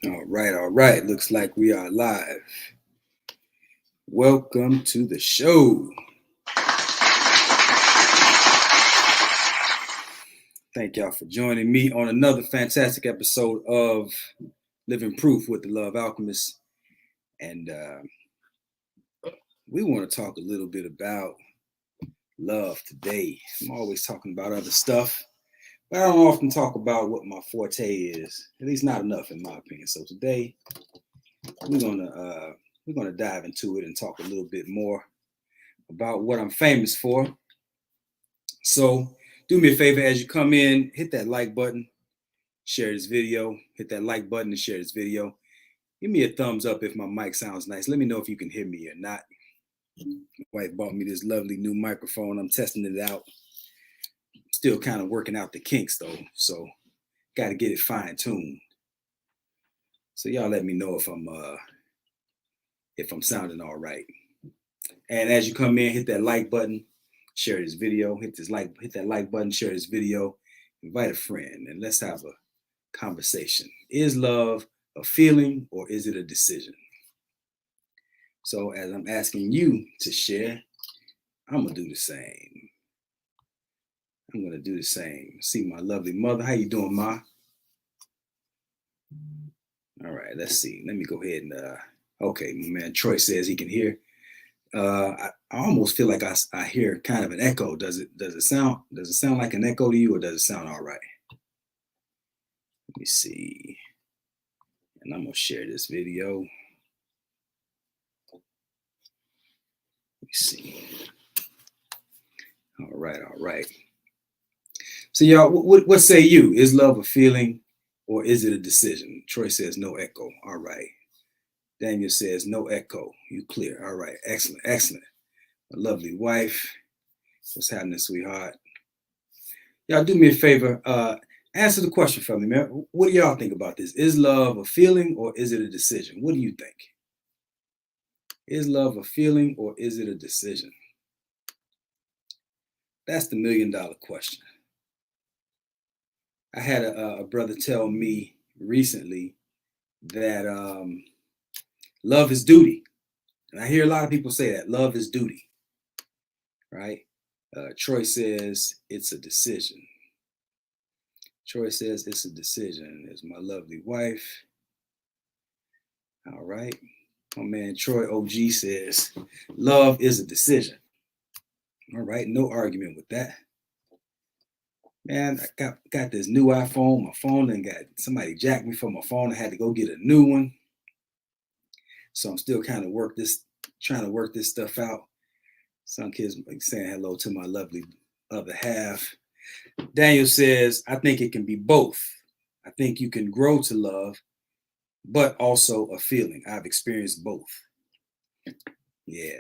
All right, all right. Looks like we are live. Welcome to the show. Thank y'all for joining me on another fantastic episode of Living Proof with the Love Alchemist. And we want to talk a little bit about love today. I'm always talking about other stuff, but I don't often talk about what my forte is. At least not enough, in my opinion. So today we're gonna dive into it and talk a little bit more about what I'm famous for. So do me a favor as you come in, hit that like button, share this video, hit that like button and share this video. Give me a thumbs up if my mic sounds nice. Let me know if you can hear me or not. My wife bought me this lovely new microphone. I'm testing it out. Still kind of working out the kinks though, so got to get it fine tuned. So y'all let me know if I'm sounding all right. And as you come in, hit that like button, share this video, hit that like button, share this video, invite a friend, and let's have a conversation. Is love a feeling or is it a decision? So as I'm asking you to share, I'm gonna do the same. See my lovely mother. How you doing, Ma? All right, let's see. Let me go ahead and okay, my man Troy says he can hear. I almost feel like I hear kind of an echo. Does it sound like an echo to you, or does it sound all right? Let me see. And I'm gonna share this video. Let me see. All right. So y'all, what say you? Is love a feeling or is it a decision? Troy says no echo. All right. Daniel says no echo. You clear. All right. Excellent. My lovely wife. What's happening, sweetheart? Y'all do me a favor. Answer the question for me, man. What do y'all think about this? Is love a feeling or is it a decision? What do you think? Is love a feeling or is it a decision? That's the $1 million question. I had a brother tell me recently that love is duty. And I hear a lot of people say that love is duty, right? Troy says it's a decision. Troy says it's a decision. There's my lovely wife. All right. My man Troy OG says love is a decision. All right. No argument with that. Man, I got this new iPhone. My phone and got somebody jacked me for my phone. I had to go get a new one. So I'm still kind of trying to work this stuff out. Some kids saying hello to my lovely other half. Daniel says, I think it can be both. I think you can grow to love, but also a feeling. I've experienced both. Yeah,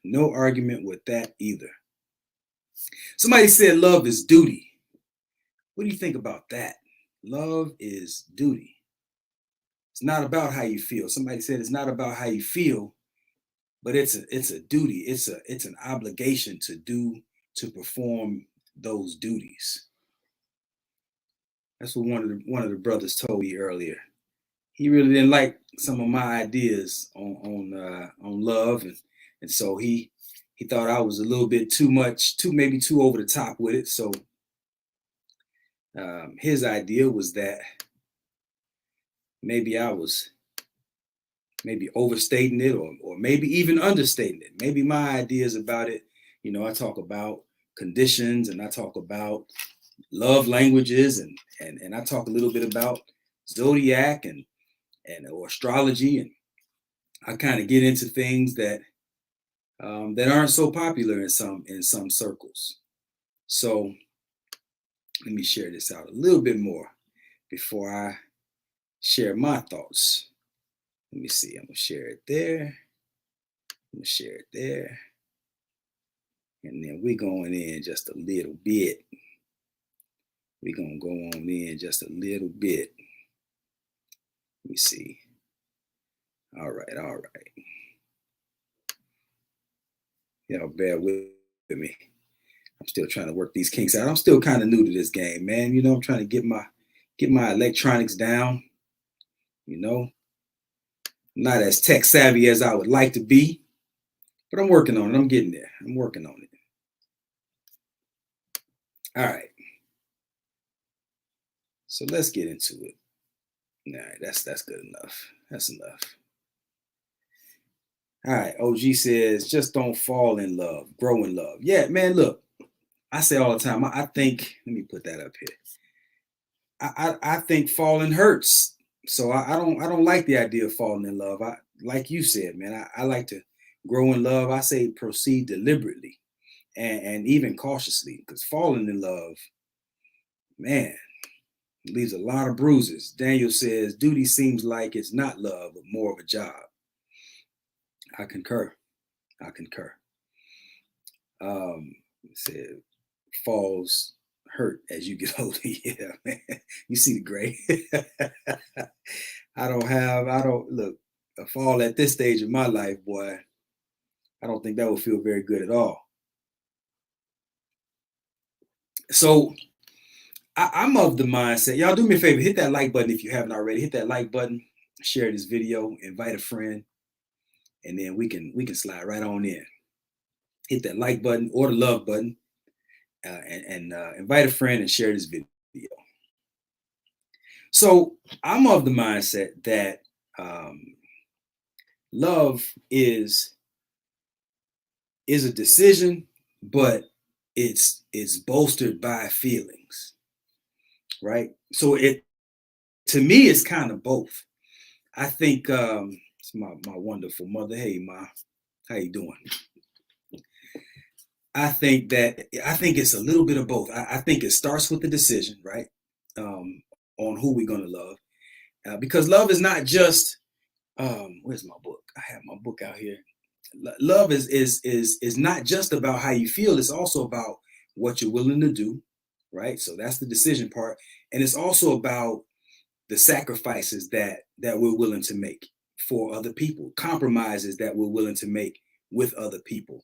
no argument with that either. Somebody said love is duty. What do you think about that? Love is duty. It's not about how you feel. Somebody said it's not about how you feel, but it's a duty. It's an obligation to perform those duties. That's what one of the brothers told me earlier. He really didn't like some of my ideas on love, and so he thought I was a little bit maybe too over the top with it. So his idea was that maybe I was overstating it or maybe even understating it. Maybe my ideas about it, I talk about conditions and I talk about love languages and I talk a little bit about zodiac and or astrology, and I kind of get into things that aren't so popular in some circles. So let me share this out a little bit more before I share my thoughts. Let me see. I'm gonna share it there. I'm gonna share it there, and then we're going in just a little bit. We're gonna go on in just a little bit. Let me see. All right. Y'all bear with me. I'm still trying to work these kinks out. I'm still kind of new to this game, man. I'm trying to get my electronics down. You know, not as tech savvy as I would like to be, but I'm working on it. I'm getting there. I'm working on it. All right. So let's get into it. All right, that's good enough. That's enough. All right. OG says, just don't fall in love, grow in love. Yeah, man. Look, I say all the time. I think. Let me put that up here. I think falling hurts. So I don't like the idea of falling in love. I like you said, man. I like to grow in love. I say proceed deliberately and even cautiously, because falling in love, man, leaves a lot of bruises. Daniel says duty seems like it's not love, but more of a job. I concur. I concur. Said falls hurt as you get older. Yeah, man. You see the gray. I don't look a fall at this stage of my life, boy. I don't think that would feel very good at all. So I'm of the mindset. Y'all do me a favor, hit that like button if you haven't already. Hit that like button, share this video, invite a friend, and then we can slide right on in. Hit that like button or the love button, and invite a friend and share this video. So I'm of the mindset that love is a decision, but it's bolstered by feelings, right? So it to me it's kind of both. I think it's my wonderful mother. Hey, Ma, how you doing? I think it's a little bit of both. I think it starts with the decision, right? On who we're gonna love, because love is not just where's my book? I have my book out here. Love is not just about how you feel. It's also about what you're willing to do, right? So that's the decision part, and it's also about the sacrifices that we're willing to make for other people, compromises that we're willing to make with other people.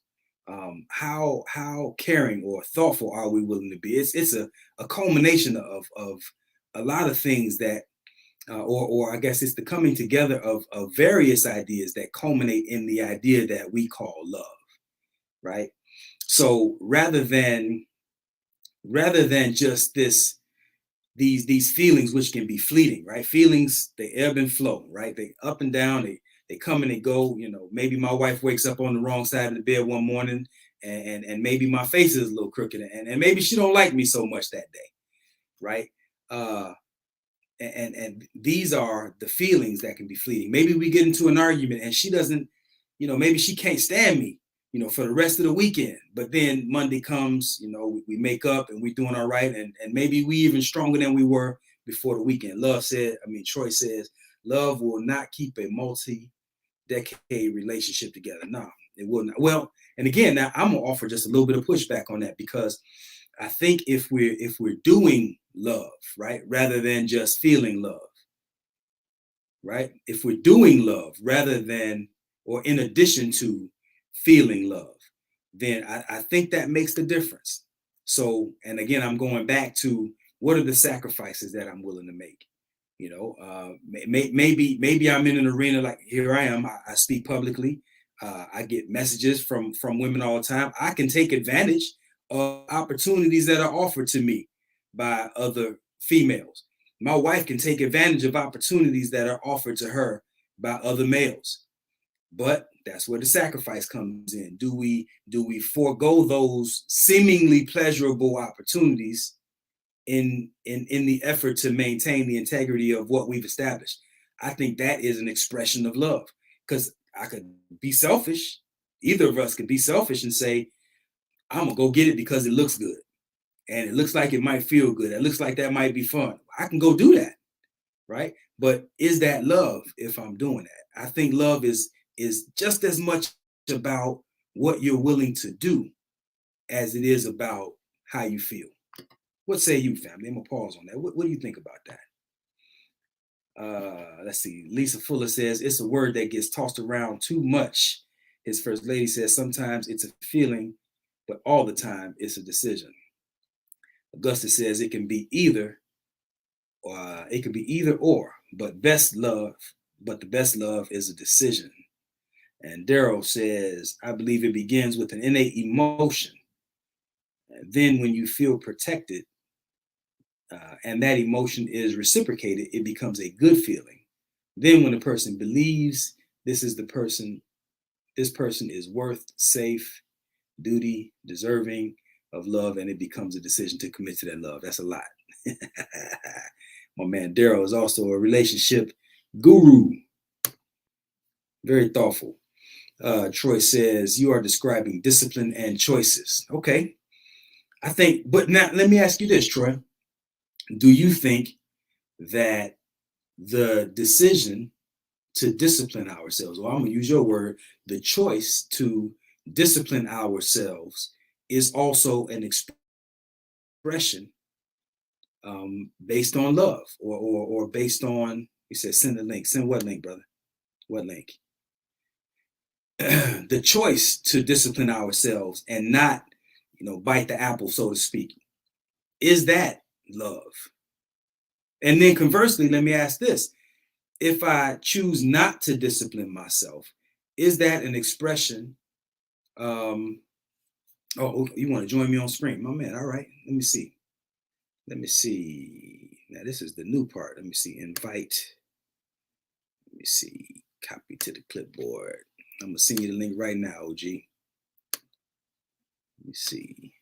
How caring or thoughtful are we willing to be? It's a culmination of a lot of things that or I guess it's the coming together of various ideas that culminate in the idea that we call love, right? So rather than just these feelings which can be fleeting, right? Feelings, they ebb and flow, right? They up and down, they come and they go. You know, maybe my wife wakes up on the wrong side of the bed one morning, and maybe my face is a little crooked, and maybe she don't like me so much that day, right? And these are the feelings that can be fleeting. Maybe we get into an argument and she doesn't, maybe she can't stand me, for the rest of the weekend. But then Monday comes, we make up and we're doing all right. And maybe we even stronger than we were before the weekend. Troy says, love will not keep a multi-decade relationship together. No, it will not. Well, and again, now I'm gonna offer just a little bit of pushback on that, because I think if we're doing love, right, rather than just feeling love, right? If we're doing love rather than or in addition to feeling love, then I think that makes the difference. So, and again, I'm going back to what are the sacrifices that I'm willing to make? Maybe I'm in an arena like here I am. I speak publicly. I get messages from women all the time. I can take advantage of opportunities that are offered to me by other females. My wife can take advantage of opportunities that are offered to her by other males. But that's where the sacrifice comes in. Do we forego those seemingly pleasurable opportunities in the effort to maintain the integrity of what we've established? I think that is an expression of love, because I could be selfish. Either of us could be selfish and say, I'm gonna go get it because it looks good and it looks like it might feel good. It looks like that might be fun. I can go do that, right? But is that love if I'm doing that? I think love is just as much about what you're willing to do as it is about how you feel. What say you, family? I'm gonna pause on that. What do you think about that? Let's see. Lisa Fuller says it's a word that gets tossed around too much. His first lady says sometimes it's a feeling, but all the time it's a decision. Augusta says it can be either or. but the best love is a decision. And Daryl says, I believe it begins with an innate emotion. And then when you feel protected, and that emotion is reciprocated, it becomes a good feeling. Then when a person believes this person is worth, safe, duty, deserving of love, and it becomes a decision to commit to that love. That's a lot. My man Daryl is also a relationship guru. Very thoughtful. Troy says, you are describing discipline and choices. Okay. I think, but now let me ask you this, Troy. Do you think that the decision to discipline ourselves, or I'm going to use your word, the choice to discipline ourselves is also an expression based on love or based on, you said send the link. Send what link, brother? What link? The choice to discipline ourselves and not, bite the apple, so to speak. Is that love? And then conversely, let me ask this. If I choose not to discipline myself, is that an expression? Oh, you want to join me on screen? My man, all right. Let me see. Now, this is the new part. Let me see. Invite. Let me see. Copy to the clipboard. I'm going to send you the link right now, OG. Let me see.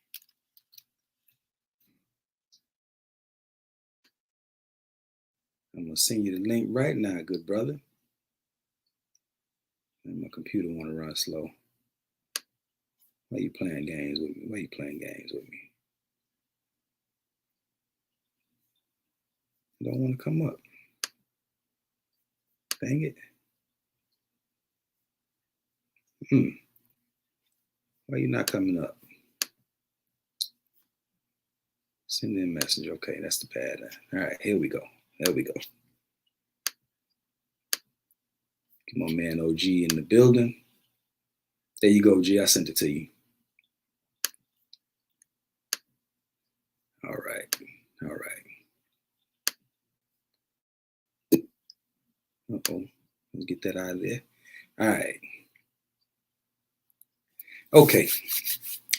I'm going to send you the link right now, good brother. And my computer want to run slow. Why you playing games with me? Don't want to come up. Dang it. Why you not coming up? Send in messenger. Okay, that's the pad. All right, here we go. There we go. Get my man OG in the building. There you go, G. I sent it to you. All right. Uh-oh. Let's get that out of there. All right. Okay.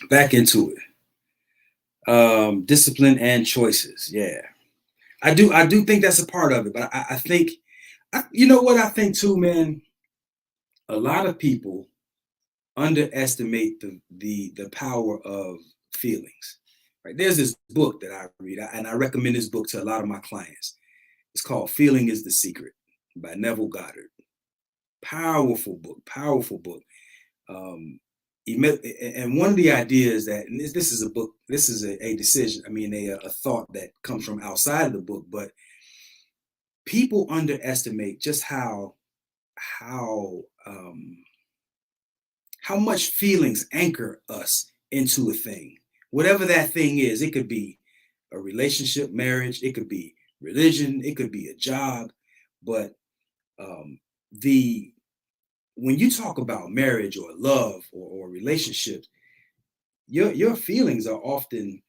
Back into it. Discipline and choices. Yeah. I do think that's a part of it, but I think, you know what I think too, man? A lot of people underestimate the power of feelings. Right? There's this book that I read, and I recommend this book to a lot of my clients. It's called Feeling is the Secret by Neville Goddard. Powerful book. And one of the ideas that, and this is a book, this is a decision, a thought that comes from outside of the book, but people underestimate just how much feelings anchor us into a thing. Whatever that thing is, it could be a relationship, marriage, it could be religion, it could be a job, but when you talk about marriage or love or relationships, your feelings are often,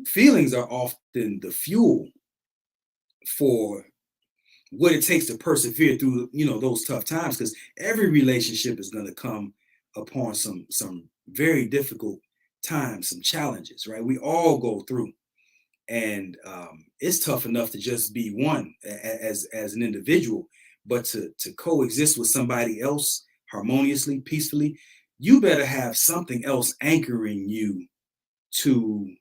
feelings are often the fuel for what it takes to persevere through, those tough times, because every relationship is going to come upon some very difficult times, some challenges, right? We all go through, and it's tough enough to just be one as an individual, but to coexist with somebody else harmoniously, peacefully, you better have something else anchoring you to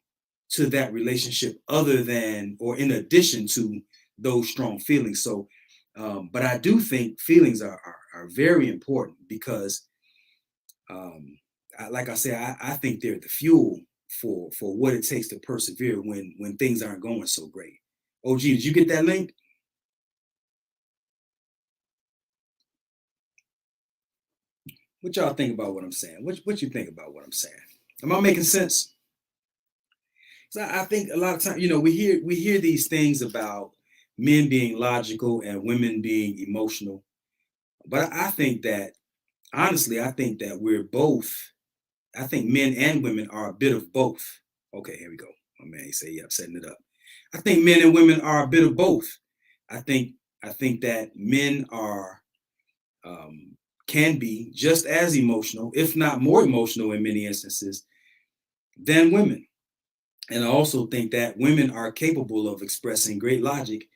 that relationship other than, or in addition to, those strong feelings. So, but I do think feelings are very important because, like I said, I think they're the fuel for what it takes to persevere when things aren't going so great. OG, did you get that link? What y'all think about what I'm saying? What you think about what I'm saying? Am I making sense? So I think a lot of times, we hear these things about men being logical and women being emotional, but I think that, honestly, I think that we're both. I think men and women are a bit of both. Okay, here we go. My man, he said, "Yep, setting it up." I think men and women are a bit of both. I think that men are can be just as emotional, if not more emotional in many instances, than women. And I also think that women are capable of expressing great logic,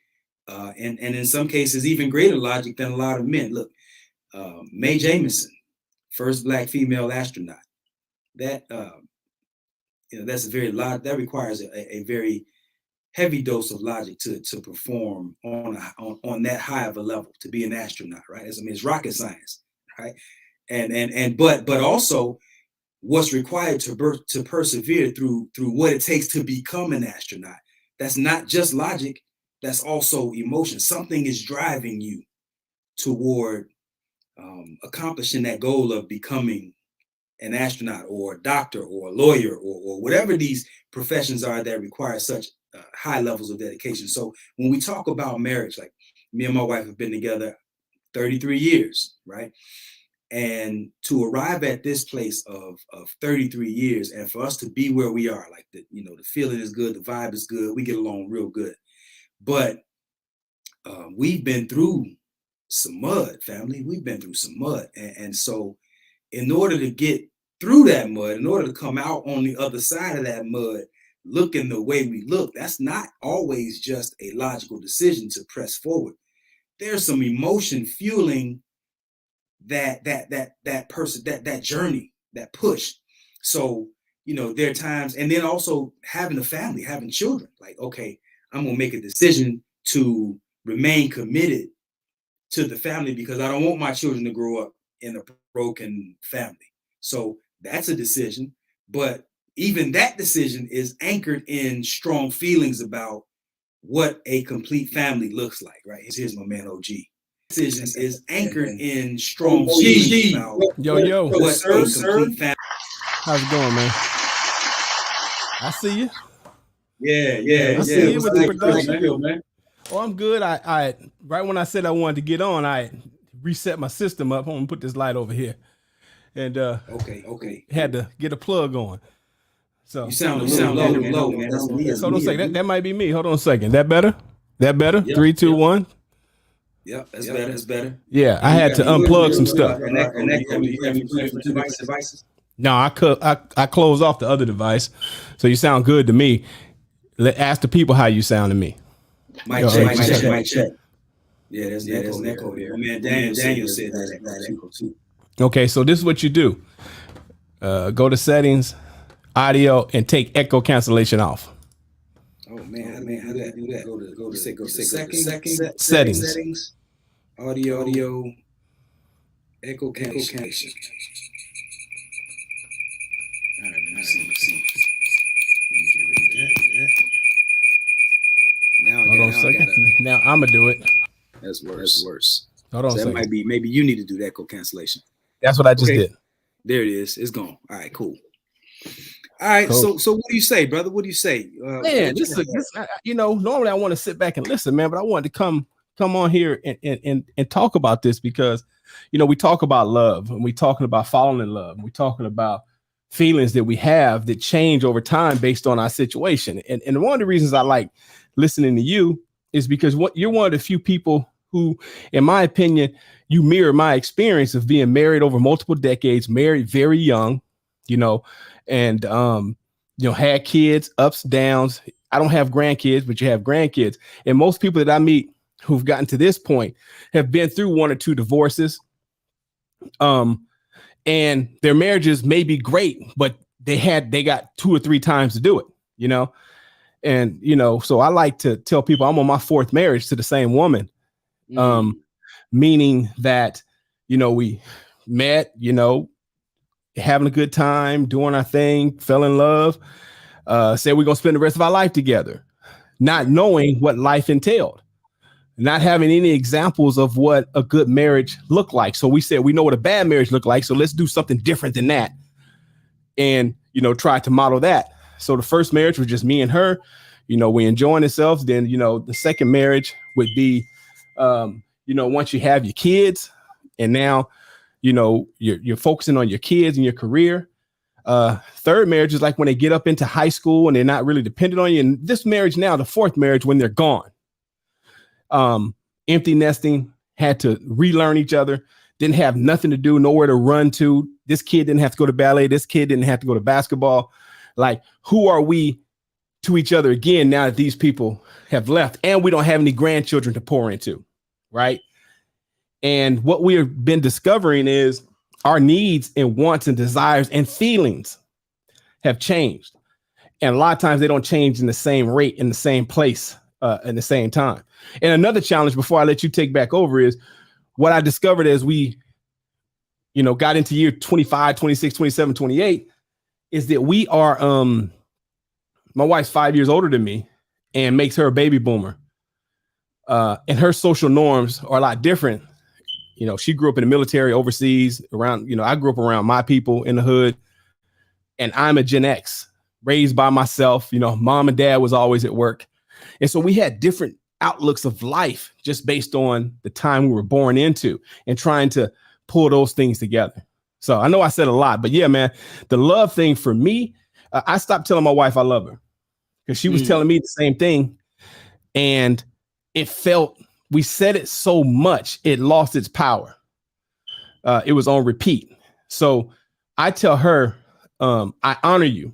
and in some cases even greater logic than a lot of men. Look, Mae Jemison, first Black female astronaut. That that's a very lot. That requires a very heavy dose of logic to perform on that high of a level, to be an astronaut, right? It's rocket science, right? But also what's required to persevere through what it takes to become an astronaut. That's not just logic, that's also emotion. Something is driving you toward accomplishing that goal of becoming an astronaut or a doctor or a lawyer or whatever these professions are that require such high levels of dedication. So when we talk about marriage, like me and my wife have been together 33 years, right? And to arrive at this place of 33 years, and for us to be where we are, like the feeling is good, the vibe is good, we get along real good. But we've been through some mud, family. We've been through some mud. And so in order to get through that mud, in order to come out on the other side of that mud, looking the way we look, that's not always just a logical decision to press forward. There's some emotion fueling that person, that journey, that push. So, there are times, and then also having a family, having children, like, okay, I'm gonna make a decision to remain committed to the family because I don't want my children to grow up in a broken family. So that's a decision. But even that decision is anchored in strong feelings about what a complete family looks like, right? Here's my man OG. Decision is anchored in strong feelings about what a complete family. How's it going, man? I see you. Yeah. I see you with the production. Man. Oh, I'm good. I right when I said I wanted to get on, I reset my system up. I'm gonna put this light over here, and okay. Had to get a plug on. So you sound low, man. That's me. Hold on a second. That might be me. Hold on a second. That better? Yep, 3, 2, 1. Yep, that's better. Yeah, I had to unplug some stuff. Devices? No, I closed off the other device, so you sound good to me. Ask the people how you sound to me. Mic check. Yeah, there's an echo there. Man, Daniel said that too. Okay, so this is what you do. Go to settings, audio, and take echo cancellation off. Oh man, how do I do that? Go to settings. Audio, echo cancellation. All right, let me see. Let me get rid of that. Hold on a second. Now I'm gonna do it. That's worse. Hold on a second. That might be, maybe you need to do the echo cancellation. That's what I just did. There it is. It's gone. All right, cool. All right, cool. So what do you say, brother? What do you say? Man, this normally I want to sit back and listen, man, but I wanted to come on here and talk about this because, we talk about love and we talking about falling in love. And we talking about feelings that we have that change over time based on our situation. And one of the reasons I like listening to you is because you're one of the few people who, in my opinion, you mirror my experience of being married over multiple decades, married very young, and had kids, ups, downs. I don't have grandkids, but you have grandkids. And most people that I meet who've gotten to this point have been through 1 or 2 divorces. And their marriages may be great, but they got 2 or 3 times to do it, And, so I like to tell people I'm on my 4th marriage to the same woman. Meaning that, we met, having a good time, doing our thing, fell in love, said we're going to spend the rest of our life together, not knowing what life entailed, not having any examples of what a good marriage looked like. So we said, we know what a bad marriage looked like. So let's do something different than that. And, try to model that. So the first marriage was just me and her, we enjoying ourselves. Then, the second marriage would be, once you have your kids and now, you're focusing on your kids and your career. Third marriage is like when they get up into high school and they're not really dependent on you. And this marriage now, the fourth marriage, when they're gone. Empty nesting, had to relearn each other, didn't have nothing to do, nowhere to run to. This kid didn't have to go to ballet. This kid didn't have to go to basketball. Like, who are we to each other again now that these people have left and we don't have any grandchildren to pour into, right? And what we have been discovering is our needs and wants and desires and feelings have changed. And a lot of times they don't change in the same rate, in the same place, in the same time. And another challenge before I let you take back over is what I discovered as we, got into year 25, 26, 27, 28 is that we are, my wife's 5 years older than me and makes her a baby boomer. And her social norms are a lot different. She grew up in the military overseas around, I grew up around my people in the hood, and I'm a Gen X raised by myself. Mom and dad was always at work. And so we had different outlooks of life just based on the time we were born into and trying to pull those things together. So I know I said a lot, but yeah, man, the love thing for me, I stopped telling my wife I love her because she was telling me the same thing. And we said it so much, it lost its power. It was on repeat. So I tell her, I honor you.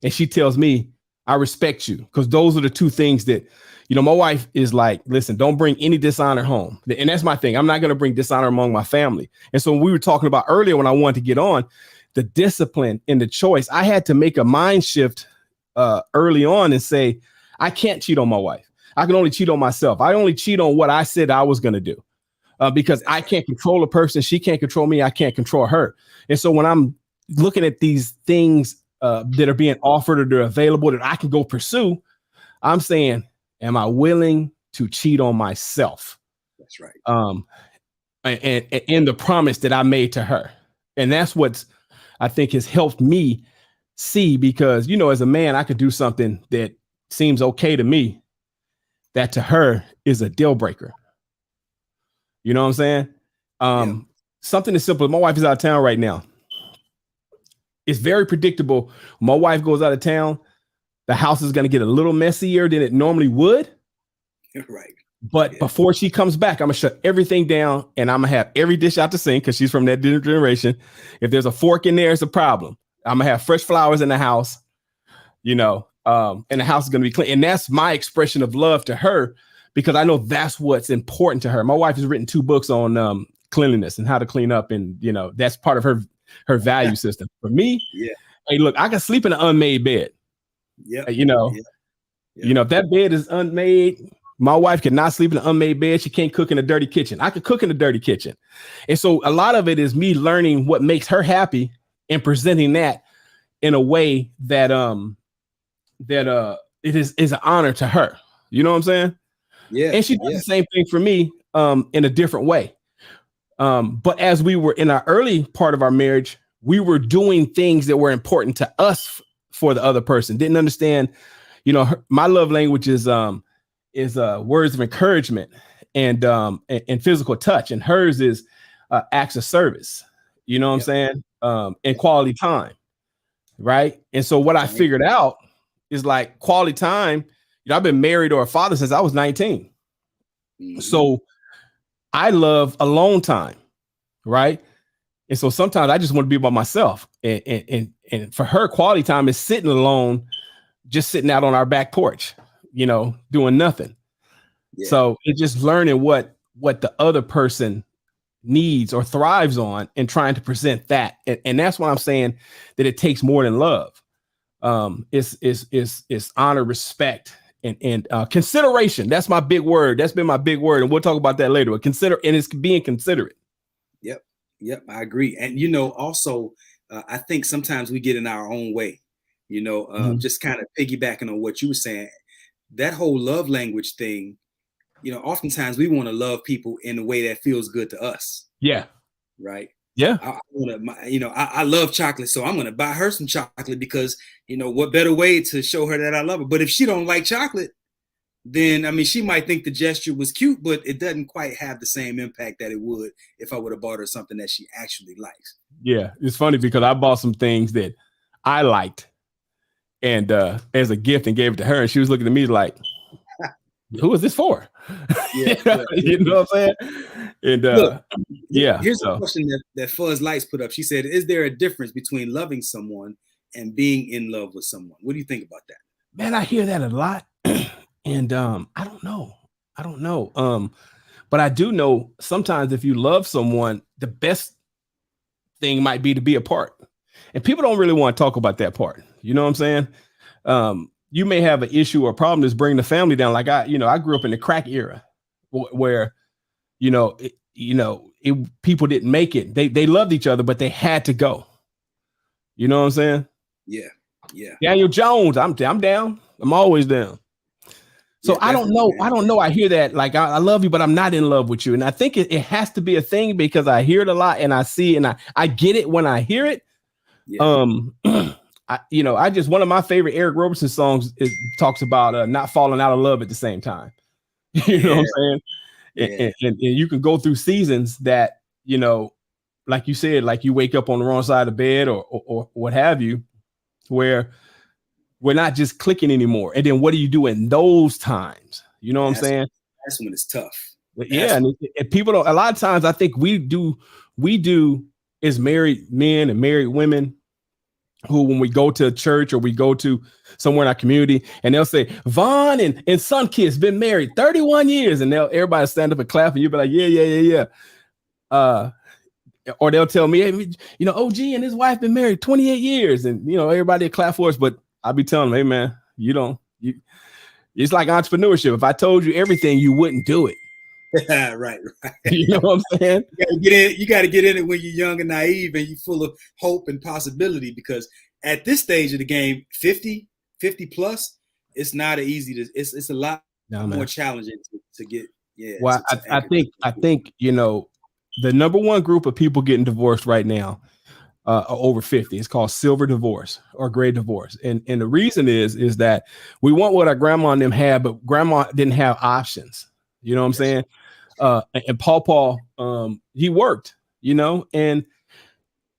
And she tells me, I respect you. Because those are the two things that, my wife is like, listen, don't bring any dishonor home. And that's my thing. I'm not going to bring dishonor among my family. And so when we were talking about earlier, when I wanted to get on the discipline and the choice, I had to make a mind shift early on and say, I can't cheat on my wife. I can only cheat on myself. I only cheat on what I said I was going to do because I can't control a person. She can't control me. I can't control her. And so when I'm looking at these things that are being offered or they're available that I can go pursue, I'm saying, am I willing to cheat on myself? That's right. And in the promise that I made to her. And that's what I think has helped me see, because, as a man, I could do something that seems okay to me that to her is a deal breaker. You know what I'm saying? Something as simple as my wife is out of town right now. It's very predictable. When my wife goes out of town, the house is going to get a little messier than it normally would. Right. But before she comes back, I'm going to shut everything down and I'm going to have every dish out the sink because she's from that generation. If there's a fork in there, it's a problem. I'm going to have fresh flowers in the house, and the house is going to be clean. And that's my expression of love to her because I know that's what's important to her. My wife has written 2 books on cleanliness and how to clean up. And, that's part of her value system. For me, hey, look, I can sleep in an unmade bed. Yeah. If that bed is unmade, my wife cannot sleep in an unmade bed. She can't cook in a dirty kitchen. I could cook in a dirty kitchen. And so a lot of it is me learning what makes her happy and presenting that in a way that it is an honor to her. You know what I'm saying? Yeah. And she does the same thing for me in a different way. But as we were in our early part of our marriage, we were doing things that were important to us for the other person. Didn't understand, my love language is words of encouragement and physical touch, and hers is acts of service. You know what I'm saying? And quality time, right? And so what I figured out is like quality time. I've been married or a father since I was 19. Mm-hmm. So I love alone time, right? And so sometimes I just want to be by myself. And for her, quality time is sitting alone, just sitting out on our back porch, doing nothing. Yeah. So it's just learning what the other person needs or thrives on and trying to present that. And that's why I'm saying that it takes more than love. It's honor, respect, and consideration. That's my big word. That's been my big word. And we'll talk about that later. And it's being considerate. Yep. I agree. And, also, I think sometimes we get in our own way, just kind of piggybacking on what you were saying, that whole love language thing, oftentimes we want to love people in a way that feels good to us. Yeah. Right. Yeah. I love chocolate, so I'm going to buy her some chocolate because, what better way to show her that I love her? But if she don't like chocolate, then I mean, she might think the gesture was cute, but it doesn't quite have the same impact that it would if I would have bought her something that she actually likes. Yeah, it's funny because I bought some things that I liked and as a gift and gave it to her, and she was looking at me like, who is this for? Yeah, you know what I'm saying? And Look, yeah, here's a question that Fuzz Lights put up. She said, is there a difference between loving someone and being in love with someone? What do you think about that? Man, I hear that a lot. And I don't know. But I do know sometimes if you love someone, the best thing might be to be apart. And people don't really want to talk about that part. You know what I'm saying? You may have an issue or problem that's bringing the family down. Like I grew up in the crack era where, people didn't make it. They loved each other, but they had to go. You know what I'm saying? Yeah. Daniel Jones, I'm down. I'm always down. So I don't know. Man. I don't know. I hear that like I love you, but I'm not in love with you. And I think it has to be a thing because I hear it a lot and I see it and I get it when I hear it. Yeah. I just one of my favorite Eric Roberson songs talks about not falling out of love at the same time. You know what I'm saying? Yeah. And you can go through seasons that, like you said, like you wake up on the wrong side of the bed or what have you, where we're not just clicking anymore. And then what do you do in those times? You know what I'm saying? That's when it's tough. Yeah. And people don't, a lot of times I think we do as married men and married women who, when we go to a church or we go to somewhere in our community and they'll say, Vaughn and Sunkiss been married 31 years. And everybody stand up and clap and you'll be like, yeah. Or they'll tell me, hey, OG and his wife been married 28 years. And, everybody will clap for us. But I'll be telling them, hey, man, it's like entrepreneurship. If I told you everything, you wouldn't do it. Right. You know what I'm saying? You got to get in it when you're young and naive and you're full of hope and possibility, because at this stage of the game, 50 plus, it's not it's a lot more challenging to get. Yeah. Well, I think, the number one group of people getting divorced right now are over 50. It's called silver divorce or gray divorce. And the reason is that we want what our grandma and them had, but grandma didn't have options. You know what I'm saying? And Paul, he worked, and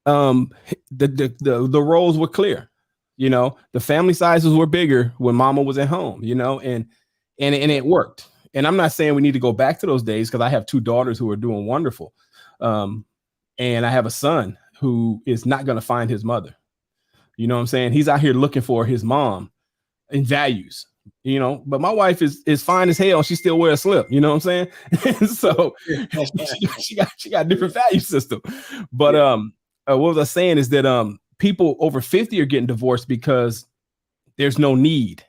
the roles were clear. The family sizes were bigger when mama was at home, and it worked. And I'm not saying we need to go back to those days because I have two daughters who are doing wonderful. And I have a son who is not going to find his mother. You know what I'm saying? He's out here looking for his mom and values. But my wife is fine as hell. She still wears a slip. You know what I'm saying? So she got a different value system. But what was I saying is that people over 50 are getting divorced because there's no need.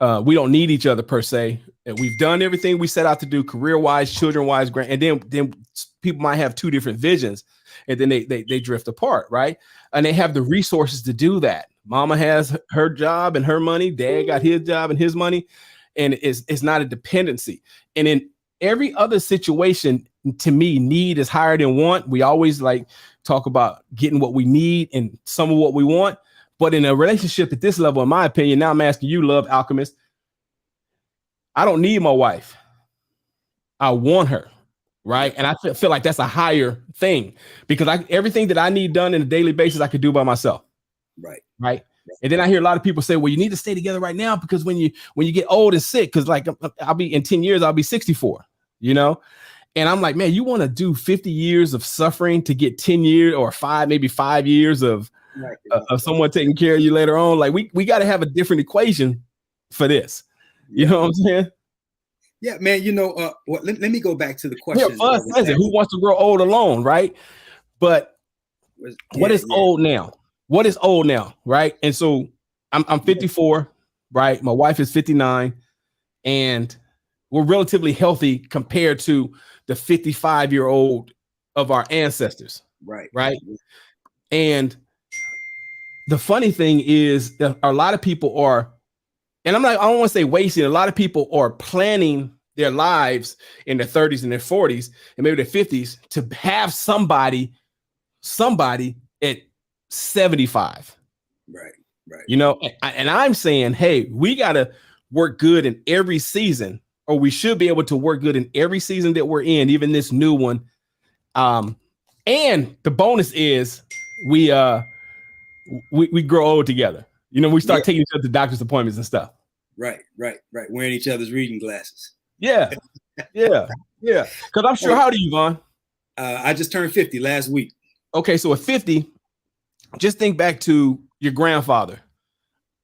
We don't need each other per se. And we've done everything we set out to do, career-wise, children-wise, and then people might have two different visions, and then they drift apart, right? And they have the resources to do that. Mama has her job and her money. Dad got his job and his money, and it's not a dependency. And in every other situation, to me, need is higher than want. We always talk about getting what we need and some of what we want. But in a relationship at this level, in my opinion, now I'm asking you, Love Alchemist, I don't need my wife. I want her, right? And I feel like that's a higher thing because everything that I need done on a daily basis, I could do by myself. Right. And then I hear a lot of people say, well, you need to stay together right now because when you get old and sick, because I'll be in 10 years, I'll be 64, And I'm like, man, you want to do 50 years of suffering to get 10 years or 5 years of someone taking care of you later on? Like we got to have a different equation for this. You know what I'm saying? Yeah, man. Let me go back to the question. Who wants to grow old alone, right? But what is old now? What is old now, right? And so I'm 54, right? My wife is 59, and we're relatively healthy compared to the 55-year-old of our ancestors, right? And the funny thing is that a lot of people are, and I don't want to say wasting, a lot of people are planning their lives in their 30s and their 40s and maybe their 50s to have somebody at 75. Right. And I'm saying, hey, we gotta work good in every season, or we should be able to work good in every season that we're in, even this new one. And the bonus is we grow old together. You know, we start taking each other to doctor's appointments and stuff. Right. Wearing each other's reading glasses. Yeah. Because I'm sure, how old are you, Vaughn? I just turned 50 last week. Okay, so at 50, just think back to your grandfather.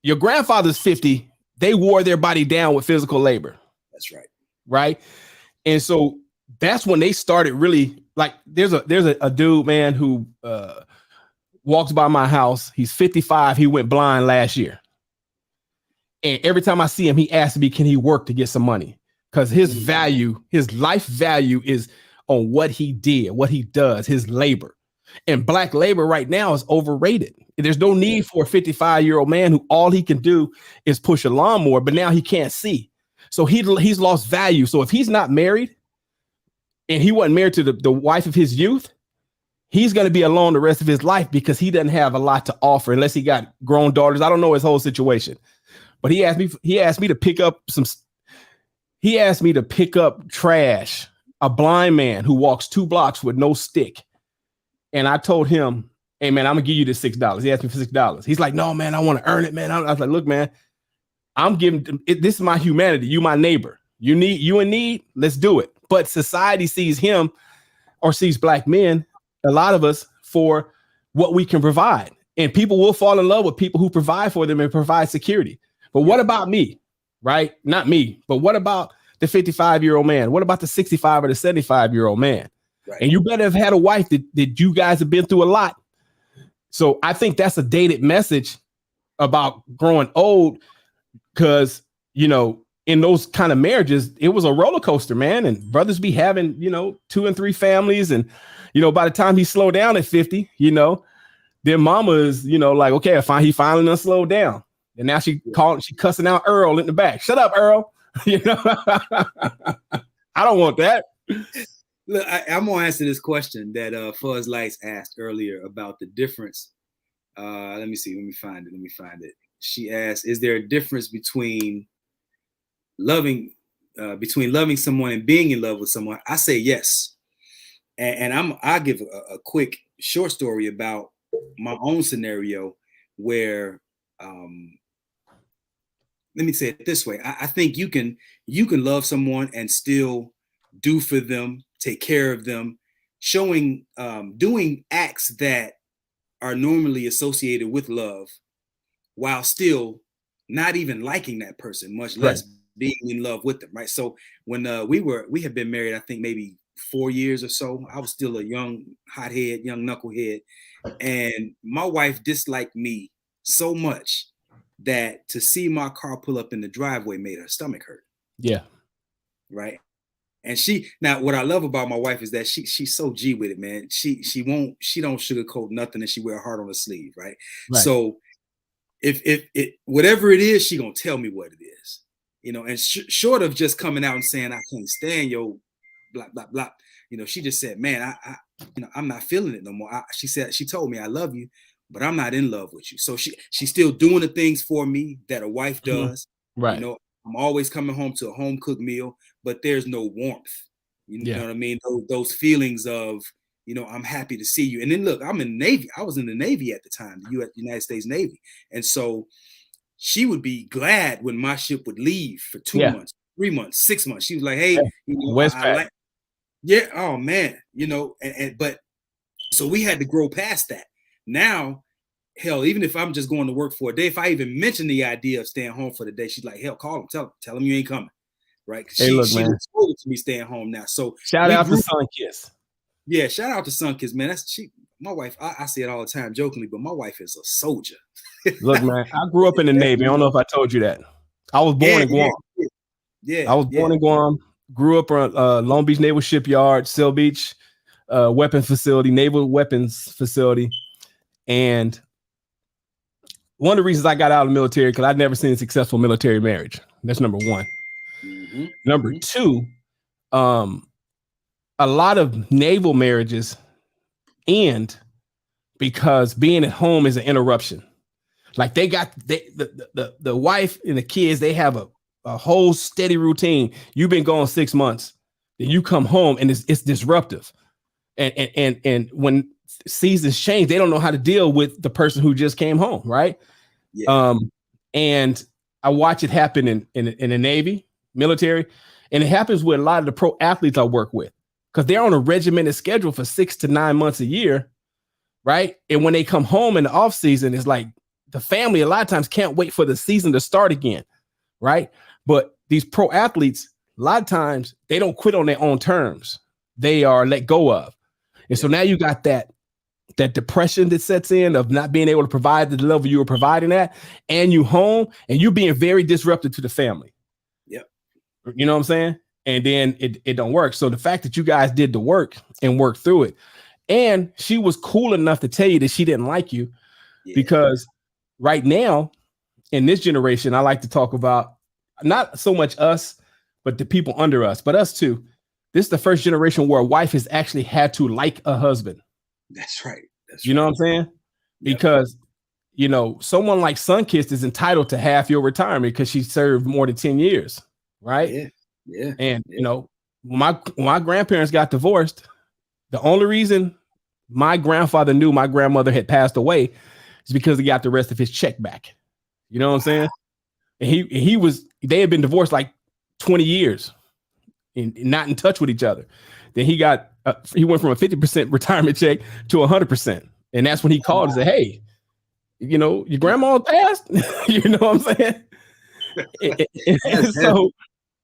Your grandfather's 50. They wore their body down with physical labor. That's right. Right. And so that's when they started really, like, there's a dude, man, who walks by my house. He's 55. He went blind last year. And every time I see him, he asks me, can he work to get some money? Because his value, his life value is on what he did, what he does, his labor. And black labor right now is overrated. There's no need for a 55-year-old man who all he can do is push a lawnmower, but now he can't see. So he's lost value. So if he's not married and he wasn't married to the wife of his youth, he's going to be alone the rest of his life because he doesn't have a lot to offer unless he got grown daughters. I don't know his whole situation, but he asked me to pick up trash, a blind man who walks 2 blocks with no stick. And I told him, hey man, I'm gonna give you this $6. He asked me for $6. He's like, no, man, I want to earn it, man. I was like, look, man, I'm giving it. This is my humanity. You, my neighbor, you in need. Let's do it. But society sees him or sees black men, a lot of us, for what we can provide. And people will fall in love with people who provide for them and provide security. But what about me? Right? Not me, but what about the 55-year-old man? What about the 65 or the 75-year-old man? Right. And you better have had a wife that you guys have been through a lot. So I think that's a dated message about growing old, because, you know, in those kind of marriages, it was a roller coaster, man. And brothers be having, 2 and 3 families. And, by the time he slowed down at 50, their mama is, like, okay, he finally done slowed down. And now she cussing out Earl in the back. Shut up, Earl. I don't want that. Look, I'm gonna answer this question that Fuzz Lights asked earlier about the difference. Let me see. Let me find it. She asked, "Is there a difference between loving someone and being in love with someone?" I say yes, and I'll give a quick short story about my own scenario where. Let me say it this way. I think you can love someone and still do for them, take care of them, doing acts that are normally associated with love while still not even liking that person, much less being in love with them. Right. So when we had been married, I think maybe 4 years or so, I was still a young hothead, young knucklehead. And my wife disliked me so much that to see my car pull up in the driveway made her stomach hurt. Yeah. Right. And now what I love about my wife is that she's so G with it, man. She don't sugarcoat nothing, and she wear a heart on her sleeve. Right. So if it whatever it is, she gonna tell me what it is, and short of just coming out and saying, I can't stand your blah, blah, blah. She just said, man, I'm not feeling it no more. She told me, I love you, but I'm not in love with you. So she's still doing the things for me that a wife does. Right. I'm always coming home to a home cooked meal, but there's no warmth. You know what I mean? Those feelings of, I'm happy to see you. And then look, I'm in the Navy. I was in the Navy at the time, the United States Navy. And so she would be glad when my ship would leave for 2 months, 3 months, 6 months. She was like, hey, oh man, but so we had to grow past that. Now, hell, even if I'm just going to work for a day, if I even mention the idea of staying home for the day, she's like, hell, call him, tell him you ain't coming. Right. Hey, look, man. She told to me staying home now. So shout out to Sunkiss. Yeah, shout out to Sunkiss, man. My wife, I say it all the time jokingly, but my wife is a soldier. Look, man, I grew up in the Navy. I don't know if I told you that. I was born in Guam. I was born in Guam, grew up on Long Beach Naval Shipyard, Seal Beach weapons facility, naval weapons facility. And one of the reasons I got out of the military, because I'd never seen a successful military marriage. That's number one. Mm-hmm. Number two, a lot of naval marriages end because being at home is an interruption. Like the wife and the kids, they have a whole steady routine. You've been gone 6 months, then you come home and it's disruptive. And when seasons change, they don't know how to deal with the person who just came home, right? Yeah. And I watch it happen in the Navy, military, and it happens with a lot of the pro athletes I work with because they're on a regimented schedule for 6 to 9 months a year, right? And when they come home in the off season, it's like the family a lot of times can't wait for the season to start again, right? But these pro athletes, a lot of times they don't quit on their own terms. They are let go of. And so now you got that depression that sets in of not being able to provide the level you were providing at, and you home and you being very disruptive to the family. Yep. You know what I'm saying? And then it don't work. So the fact that you guys did the work and worked through it, and she was cool enough to tell you that she didn't like you, because right now in this generation, I like to talk about not so much us, but the people under us, but us too. This is the first generation where a wife has actually had to like a husband. That's right. You know what I'm saying? Because, you know, someone like Sunkist is entitled to half your retirement because she served more than 10 years. Right. Yeah. And, you know, when my grandparents got divorced, the only reason my grandfather knew my grandmother had passed away is because he got the rest of his check back. You know what I'm saying? And they had been divorced like 20 years and not in touch with each other. Then he went from a 50% retirement check to 100%. And that's when he called and said, hey, you know, your grandma passed. You know what I'm saying? and so,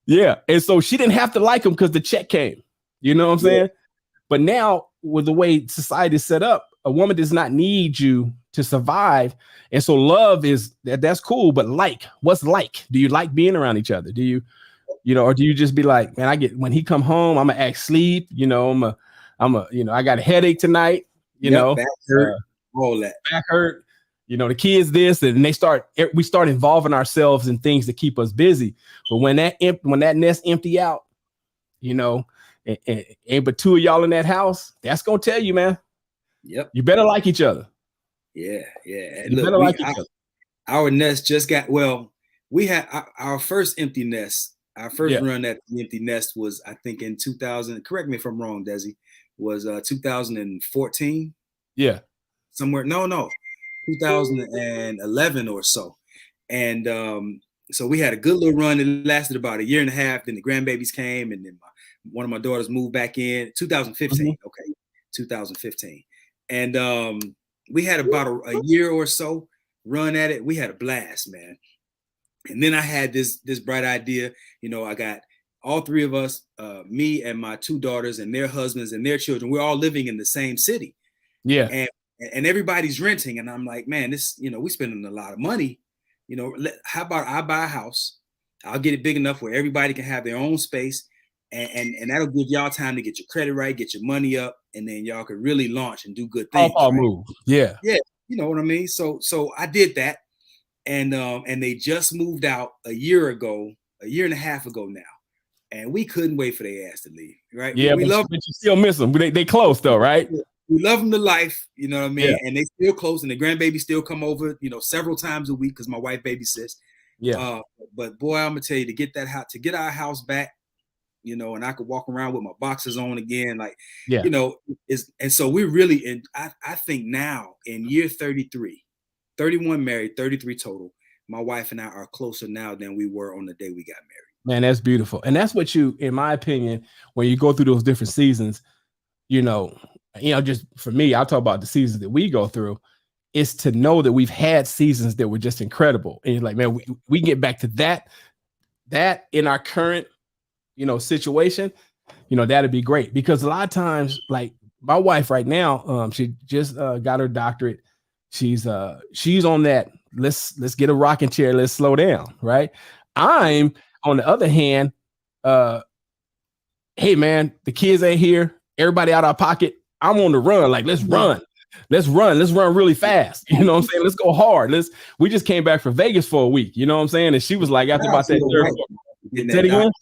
yeah. And so she didn't have to like him because the check came. You know what I'm saying? But now with the way society is set up, a woman does not need you to survive. And so love that's cool. But what's like? Do you like being around each other? Do you know, or do you just be like, man, when he come home, I'm gonna act sleep, you know, I got a headache tonight, you know, back hurt, all that. Back hurt, you know, the kids this, and we start involving ourselves in things to keep us busy. But when that nest empty out, you know, and but two of y'all in that house, that's gonna tell you, man. Yep. You better like each other. Yeah. You better like each other. Our nest just we had our first empty nest. Our first run at the empty nest was, I think, in 2000. Correct me if I'm wrong, Desi. Was 2014? Yeah. Somewhere. No. 2011 or so. And so we had a good little run. It lasted about a year and a half. Then the grandbabies came, and then one of my daughters moved back in 2015. Mm-hmm. Okay, 2015. And we had about a year or so run at it. We had a blast, man. And then I had this bright idea. You know, I got all three of us, me and my two daughters and their husbands and their children. We're all living in the same city. Yeah. And everybody's renting. And I'm like, man, this, you know, we're spending a lot of money. You know, how about I buy a house? I'll get it big enough where everybody can have their own space. And that'll give y'all time to get your credit right, get your money up, and then y'all can really launch and do good things. Right? Move. Yeah. Yeah. You know what I mean? So I did that. And they just moved out a year and a half ago now. And we couldn't wait for their ass to leave, right? Yeah, we love them. But you still miss them. They close though, right? We love them to life, you know what I mean? Yeah. And they still close, and the grandbaby still come over, you know, several times a week because my wife babysits. Yeah. But boy, I'm gonna tell you, to get our house back, you know, and I could walk around with my boxers on again, like, you know, and so we really, and I think now in year 33, 31 married, 33 total, my wife and I are closer now than we were on the day we got married. Man, that's beautiful. And that's what in my opinion, when you go through those different seasons, you know, just for me, I'll talk about the seasons that we go through, is to know that we've had seasons that were just incredible. And you're like, man, we can get back to that in our current, you know, situation, you know, that'd be great. Because a lot of times, like my wife right now, she just got her doctorate. She's on that. Let's get a rocking chair. Let's slow down. Right. I'm on the other hand. Hey man, the kids ain't here. Everybody out of our pocket. I'm on the run. Like, let's run. Let's run really fast. You know what I'm saying? Let's go hard. We just came back from Vegas for a week. You know what I'm saying? And she was like, after about that third.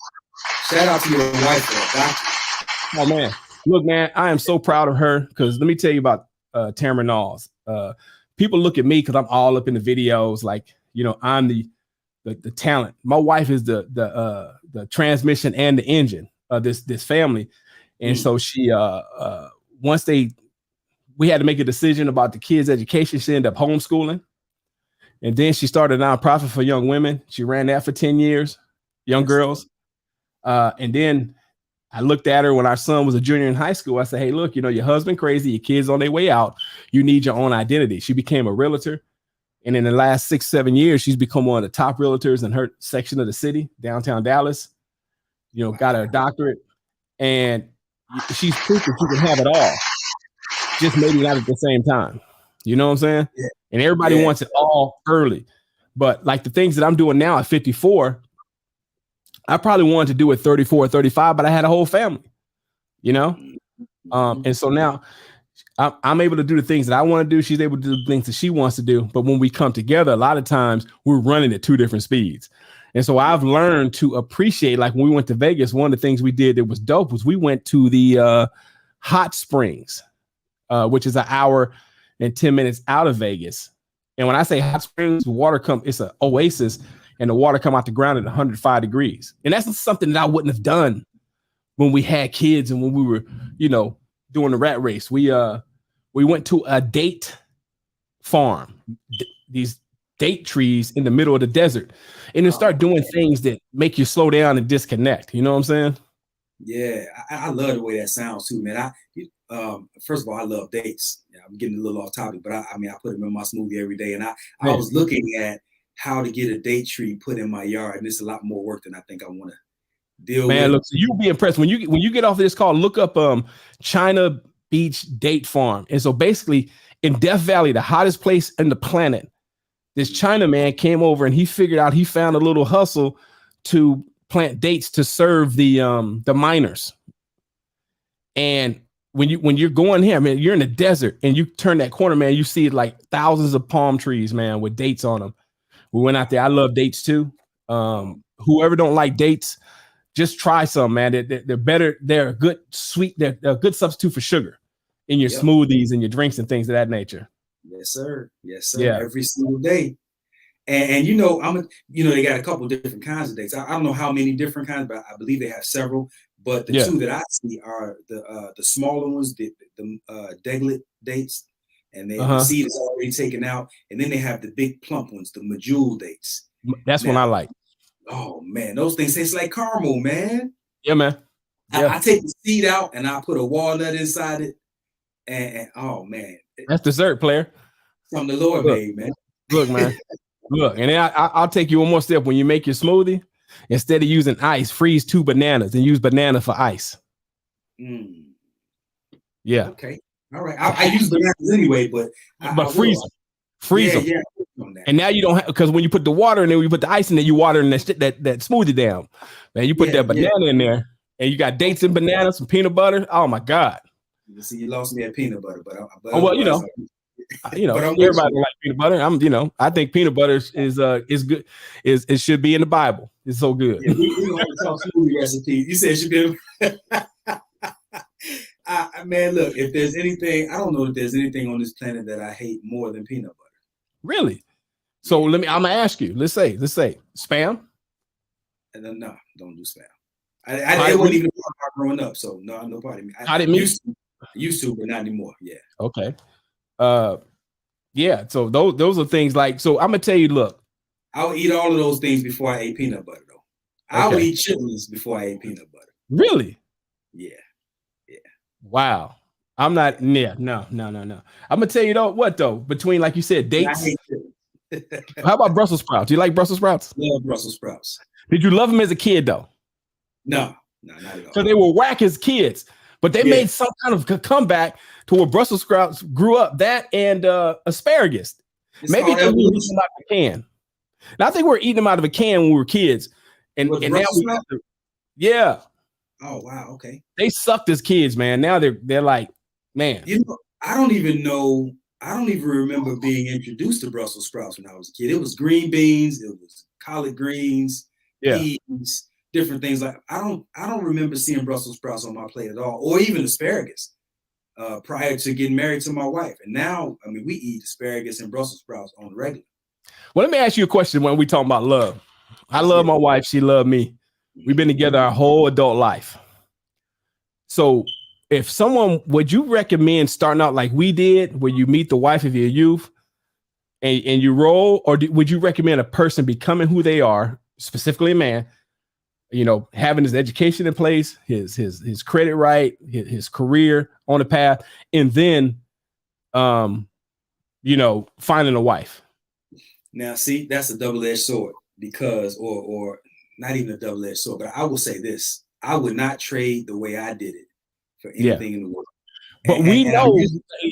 Shout out to your wife for that doctor. Oh man. Look, man, I am so proud of her, because let me tell you about Tamara Knowles. People look at me because I'm all up in the videos, like, you know, I'm the the talent. My wife is the transmission and the engine of this family. And so she once we had to make a decision about the kids' education. She ended up homeschooling. And then she started a nonprofit for young women. She ran that for 10 years, young girls. And then I looked at her when our son was a junior in high school. I said, hey, look, your husband crazy, your kids on their way out. You need your own identity. She became a realtor. And in the last 6-7 years, she's become one of the top realtors in her section of the city, downtown Dallas, got her doctorate. And she's proof that you can have it all, just maybe not at the same time. You know what I'm saying? Yeah. And everybody wants it all early. But like the things that I'm doing now at 54, I probably wanted to do at 34 or 35, but I had a whole family, and so now I'm able to do the things that I want to do. She's able to do the things that she wants to do. But when we come together, a lot of times we're running at 2 different speeds. And so I've learned to appreciate, like when we went to Vegas, one of the things we did that was dope was we went to the Hot Springs, which is an hour and 10 minutes out of Vegas. And when I say hot springs, it's an oasis, and the water come out the ground at 105 degrees. And that's something that I wouldn't have done when we had kids and when we were, doing the rat race. We went to a date farm, these date trees in the middle of the desert, and then start doing things that make you slow down and disconnect. You know what I'm saying? Yeah, I love the way that sounds too, man. First of all, I love dates. Yeah, I'm getting a little off topic, but I put them in my smoothie every day. And I was looking at how to get a date tree put in my yard, and it's a lot more work than I think I want to deal with. Man, look, so you'll be impressed when you get off of this call. Look up China Beach Date Farm. And so basically in Death Valley, the hottest place in the planet, this China man came over and he found a little hustle to plant dates to serve the miners. And when you're going here, man, you're in the desert and you turn that corner, man, you see like thousands of palm trees, man, with dates on them. We went out there. I love dates too. Whoever don't like dates, just try some, man. They're better. They're a good sweet. They're a good substitute for sugar in your smoothies and your drinks and things of that nature. Yes, sir. Yes, sir. Yeah. Every single day. And they got a couple of different kinds of dates. I don't know how many different kinds, but I believe they have several. But the two that I see are the smaller ones, the deglet dates, and the seed is already taken out. And then they have the big plump ones, the medjool dates. That's what I like. Oh man, those things taste like caramel, man. Yeah, man. Yeah. I take the seed out and I put a walnut inside it, and oh man, that's dessert, player. From the Lord made, man. Look, man. Look, and then I'll take you one more step. When you make your smoothie, instead of using ice, freeze 2 bananas and use banana for ice. Yeah. Okay. All right. I use bananas anyway, but freeze them. Freeze them. Yeah. And now you don't have, because when you put the water in there, you put the ice in there, you water that smoothie down. Man, you put that banana in there, and you got dates and bananas, some peanut butter. Oh my God. You see, you lost me at peanut butter, but everybody like peanut butter. I think peanut butter is good. It should be in the Bible. It's so good. Yeah, we don't have to talk smoothie recipes. You said it should be. Man, look, if there's anything, I don't know if there's anything on this planet that I hate more than peanut butter. Really? So I'm gonna ask you. Let's say spam. And then no, don't do spam. I wasn't even growing up, so no part of me. I used to, but not anymore. Yeah. Okay. Yeah. So those are things like. So I'm gonna tell you. Look, I'll eat all of those things before I ate peanut butter, though. I would eat chitlins before I ate peanut butter. Really? Yeah. Wow. I'm not. Yeah. No. I'm gonna tell you though. Between, like you said, dates. How about Brussels sprouts? Do you like Brussels sprouts? Love Brussels sprouts. Did you love them as a kid though? No, not at all. So they were whack as kids, but they made some kind of comeback to where Brussels sprouts grew up. That and asparagus. Maybe they were eating them out of a can. Now, I think we were eating them out of a can when we were kids, and now yeah. Oh wow, okay. They sucked as kids, man. Now they're like, man. I don't even remember being introduced to Brussels sprouts when I was a kid. It was green beans, it was collard greens, peas, different things. Like I don't remember seeing Brussels sprouts on my plate at all, or even asparagus prior to getting married to my wife. And now, we eat asparagus and Brussels sprouts on the regular. Well, let me ask you a question when we talk about love. I love my wife. She loved me. We've been together our whole adult life. So if someone, would you recommend starting out like we did, where you meet the wife of your youth and you roll, or would you recommend a person becoming who they are, specifically a man, you know, having his education in place, his credit right, his career on the path, and then, you know, finding a wife? Now, see, that's a double-edged sword because, or not even a double-edged sword, but I will say this: I would not trade the way I did it for anything in the world. But we know,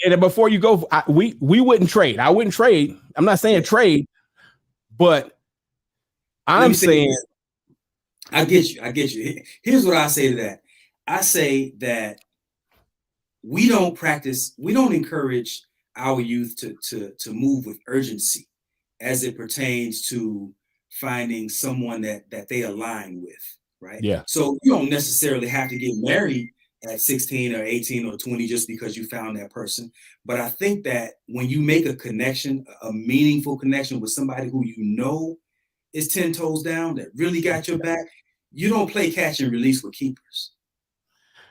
and before you go, we wouldn't trade. I wouldn't trade. I'm not saying trade, but I'm saying, I get you. I get you. Here's what I say to that. I say that we don't encourage our youth to move with urgency as it pertains to finding someone that they align with, right? Yeah. So you don't necessarily have to get married at 16 or 18 or 20 just because you found that person. But I think that when you make a connection, a meaningful connection with somebody who you know is 10 toes down, that really got your back, you don't play catch and release with keepers.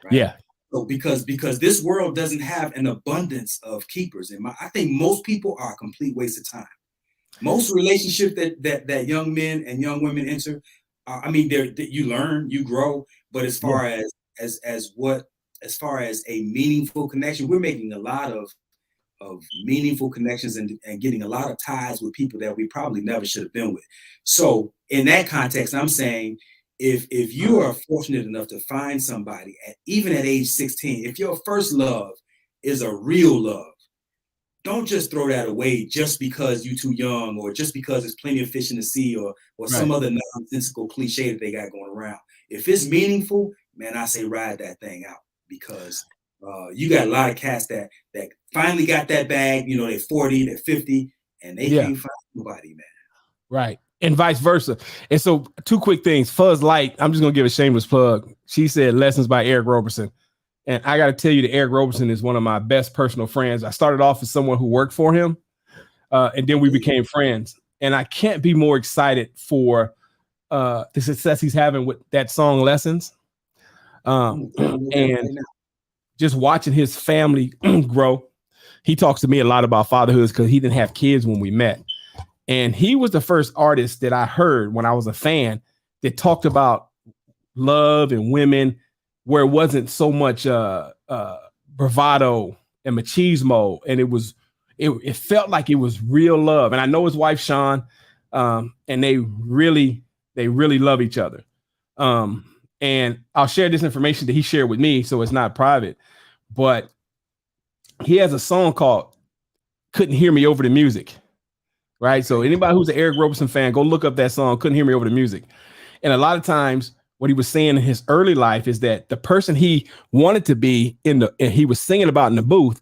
Right? Yeah. So because this world doesn't have an abundance of keepers. And I think most people are a complete waste of time. Most relationships that young men and young women enter, I mean, you learn, you grow, but as far as a meaningful connection, we're making a lot of meaningful connections and getting a lot of ties with people that we probably never should have been with. So in that context, I'm saying if you are fortunate enough to find somebody even at age 16, if your first love is a real love, don't just throw that away just because you're too young or just because there's plenty of fish in the sea or some other nonsensical cliche that they got going around. If it's meaningful, man, I say ride that thing out because you got a lot of cats that finally got that bag, you know, they're 40, they're 50, and they can't find nobody, man. Right. And vice versa. And so 2 quick things. Fuzz Light, I'm just going to give a shameless plug. She said Lessons by Eric Roberson. And I got to tell you that Eric Roberson is one of my best personal friends. I started off as someone who worked for him, and then we became friends. And I can't be more excited for the success he's having with that song Lessons. And just watching his family grow. He talks to me a lot about fatherhood because he didn't have kids when we met. And he was the first artist that I heard when I was a fan that talked about love and women where it wasn't so much bravado and machismo. And it felt like it was real love. And I know his wife, Sean, and they really love each other. And I'll share this information that he shared with me, so it's not private, but he has a song called Couldn't Hear Me Over the Music. Right. So anybody who's an Eric Roberson fan, go look up that song, Couldn't Hear Me Over the Music. And a lot of times what he was saying in his early life is that the person he wanted to be and he was singing about in the booth,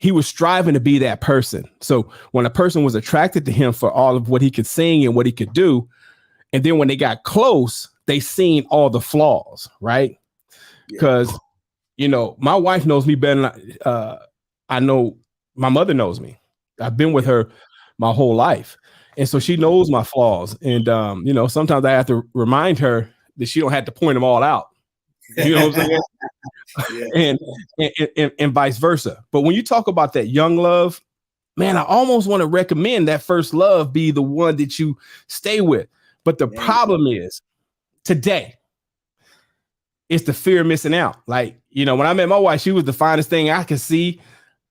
he was striving to be that person. So when a person was attracted to him for all of what he could sing and what he could do, and then when they got close, they seen all the flaws, right? Because, you know, my wife knows me better than I know my mother knows me. I've been with her my whole life. And so she knows my flaws. And, you know, sometimes I have to remind her that she don't have to point them all out. You know what I'm saying? And vice versa. But when you talk about that young love, man, I almost want to recommend that first love be the one that you stay with. But the problem is today, it's the fear of missing out. Like, you know, when I met my wife, she was the finest thing I could see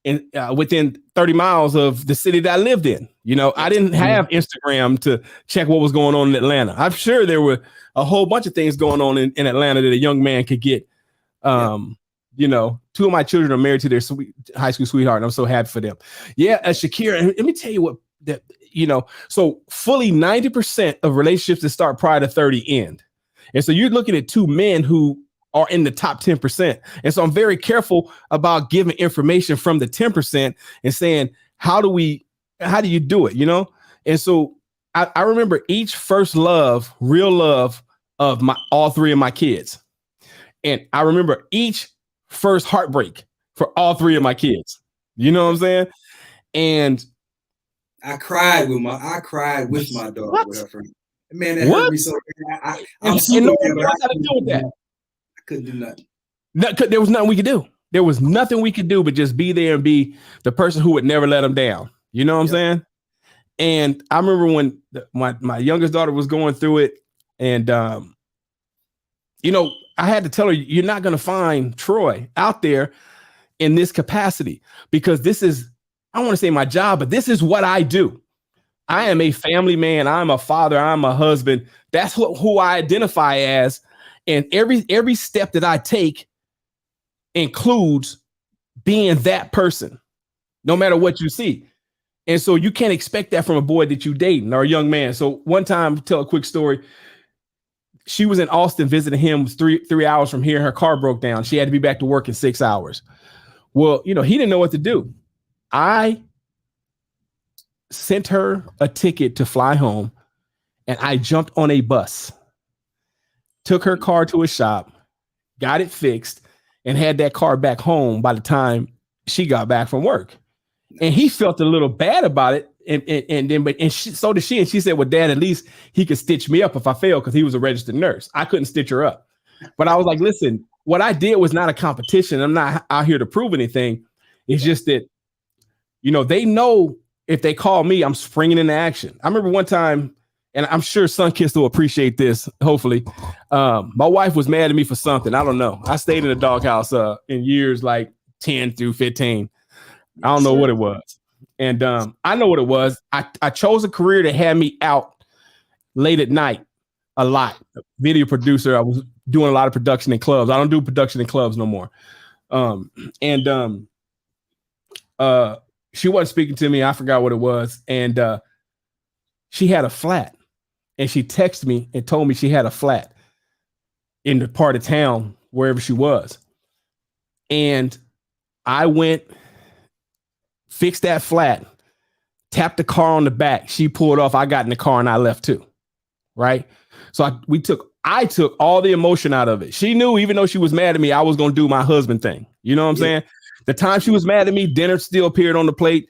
in within 30 miles of the city that I lived in. You know, I didn't have Instagram to check what was going on in Atlanta. I'm sure there were a whole bunch of things going on in Atlanta that a young man could get. You know, 2 of my children are married to their high school sweetheart, and I'm so happy for them. Yeah, Shakira, and let me tell you what that, you know, so fully 90% of relationships that start prior to 30 end. And so you're looking at 2 men who are in the top 10%. And so I'm very careful about giving information from the 10% and saying, how do you do it? You know? And so I remember each first love, real love of all 3 of my kids. And I remember each first heartbreak for all 3 of my kids. You know what I'm saying? And I cried with my daughter with her friend. Man, that hurt What? me so bad. And I'm super no mad, one but got to deal with that. I couldn't do nothing. There was nothing we could do. There was nothing we could do but just be there and be the person who would never let them down. You know what I'm saying? And I remember when my youngest daughter was going through it, and you know, I had to tell her, you're not going to find Troy out there in this capacity, because this is, I don't want to say my job, but this is what I do. I am a family man. I'm a father. I'm a husband. That's who I identify as. And every step that I take includes being that person, no matter what you see. And so you can't expect that from a boy that you dating or a young man. So one time, tell a quick story. She was in Austin visiting him. It was three hours from here. Her car broke down. She had to be back to work in 6 hours. Well, you know, he didn't know what to do. I sent her a ticket to fly home, and I jumped on a bus, took her car to a shop, got it fixed, and had that car back home by the time she got back from work. And he felt a little bad about it. So did she. And she said, well, Dad, at least he could stitch me up if I fail, because he was a registered nurse. I couldn't stitch her up. But I was like, listen, what I did was not a competition. I'm not out here to prove anything. It's just that, you know, they know if they call me, I'm springing into action. I remember one time, and I'm sure Sunkist will appreciate this, hopefully. My wife was mad at me for something. I don't know. I stayed in the doghouse in years like 10 through 15. I don't know what it was. And I know what it was. I chose a career that had me out late at night a lot. Video producer. I was doing a lot of production in clubs. I don't do production in clubs no more. She wasn't speaking to me. I forgot what it was. And she had a flat. And she texted me and told me she had a flat in the part of town, wherever she was. And I went, fixed that flat, tapped the car on the back. She pulled off. I got in the car and I left too. Right. So I took all the emotion out of it. She knew, even though she was mad at me, I was going to do my husband thing. You know what I'm saying? The time she was mad at me, dinner still appeared on the plate.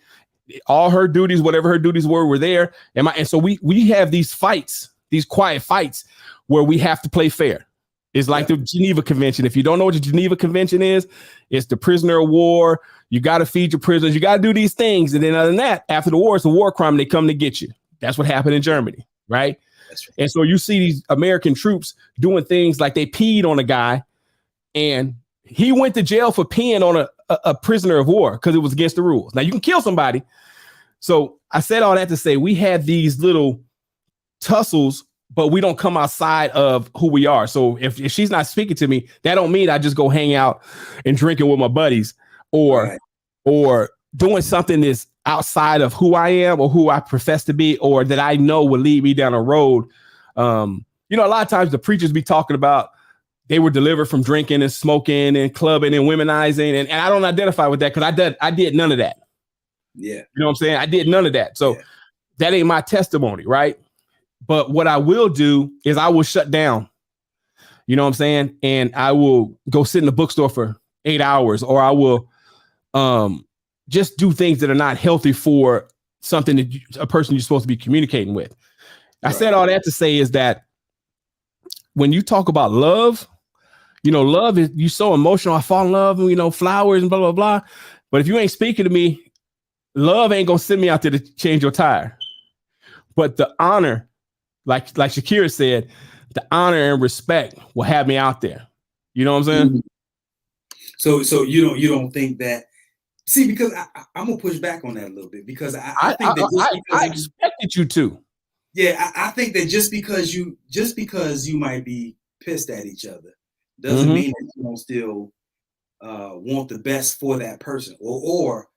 All her duties, whatever her duties were there. And so we have these fights, these quiet fights where we have to play fair. It's like the Geneva Convention. If you don't know what the Geneva Convention is, it's the prisoner of war. You got to feed your prisoners. You got to do these things. And then other than that, after the war, it's a war crime. They come to get you. That's what happened in Germany. Right. That's right. And so you see these American troops doing things like they peed on a guy, and he went to jail for peeing on a prisoner of war because it was against the rules. Now you can kill somebody. So I said all that to say we had these little tussles, but we don't come outside of who we are. So if she's not speaking to me, that don't mean I just go hang out and drinking with my buddies or doing something that's outside of who I am or who I profess to be, or that I know will lead me down a road. You know, a lot of times the preachers be talking about they were delivered from drinking and smoking and clubbing and womenizing. And I don't identify with that because I did none of that. Yeah. You know what I'm saying? I did none of that. So that ain't my testimony, right? But what I will do is I will shut down. You know what I'm saying? And I will go sit in the bookstore for 8 hours, or I will just do things that are not healthy for something that a person you're supposed to be communicating with. I said all that to say is that when you talk about love, you know, love is, you so emotional. I fall in love and, you know, flowers and blah, blah, blah. But if you ain't speaking to me, love ain't going to send me out there to change your tire. But the honor, like Shakira said, the honor and respect will have me out there. You know what I'm saying? Mm-hmm. So you don't think that, see, because I'm going to push back on that a little bit, because I think that I expected you to. Yeah, I think that just because you might be pissed at each other doesn't mean that you don't still want the best for that person, or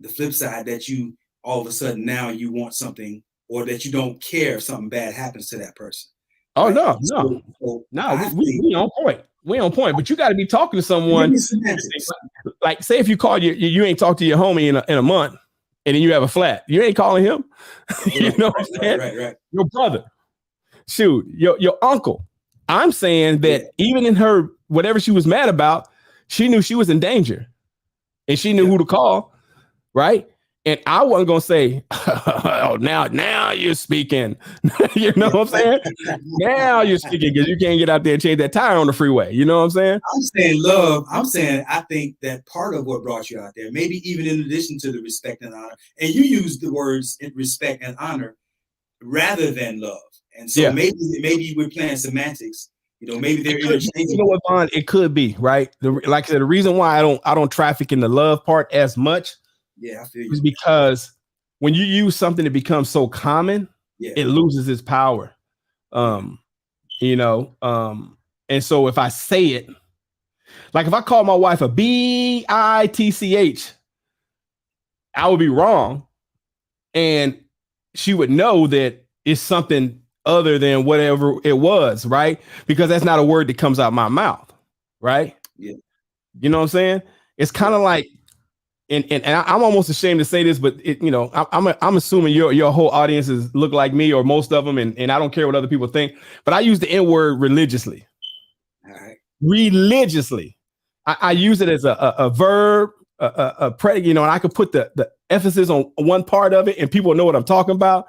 the flip side, that you all of a sudden now you want something, or that you don't care if something bad happens to that person. Oh, right? No, we on point. We on point, but you got to be talking to someone. Like, say if you call you ain't talked to your homie in a month, and then you have a flat, you ain't calling him. You know what I'm saying? Right. Your brother, shoot, your uncle. I'm saying that even in her, whatever she was mad about, she knew she was in danger, and she knew who to call, right? And I wasn't gonna say, "Oh, now you're speaking." You know what I'm saying? Now you're speaking because you can't get out there and change that tire on the freeway. You know what I'm saying? I'm saying love. I'm saying I think that part of what brought you out there, maybe even in addition to the respect and honor, and you use the words respect and honor rather than love. And so maybe we're playing semantics. Maybe they're interchangeable. You know what, Vaughn? It could be, right? Like I said, the reason why I don't traffic in the love part as much, I feel you. is because when you use something that becomes so common, it loses its power. And so if I say it, like if I call my wife a bitch, I would be wrong, and she would know that it's something other than whatever it was, right? Because that's not a word that comes out my mouth, right? Yeah. You know what I'm saying? It's kind of like, and I'm almost ashamed to say this, but I'm assuming your whole audiences look like me, or most of them, and I don't care what other people think, but I use the N word religiously. All right. Religiously. I use it as a verb, a predicate, and I could put the emphasis on one part of it, and people know what I'm talking about.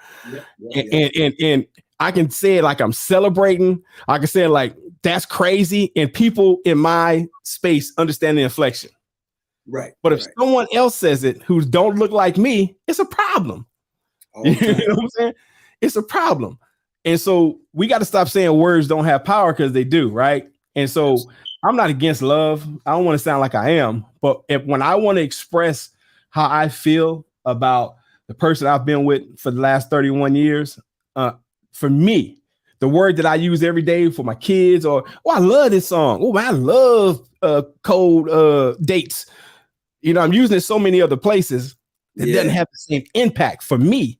And I can say it like I'm celebrating. I can say it like that's crazy, and people in my space understand the inflection. Right. But if someone else says it who don't look like me, it's a problem. You know what I'm saying? It's a problem. And so we got to stop saying words don't have power, because they do, right? And so I'm not against love. I don't want to sound like I am, but when I want to express how I feel about the person I've been with for the last 31 years, for me, the word that I use every day for my kids, or, I love this song. Oh, I love cold dates. I'm using it so many other places. It doesn't have the same impact for me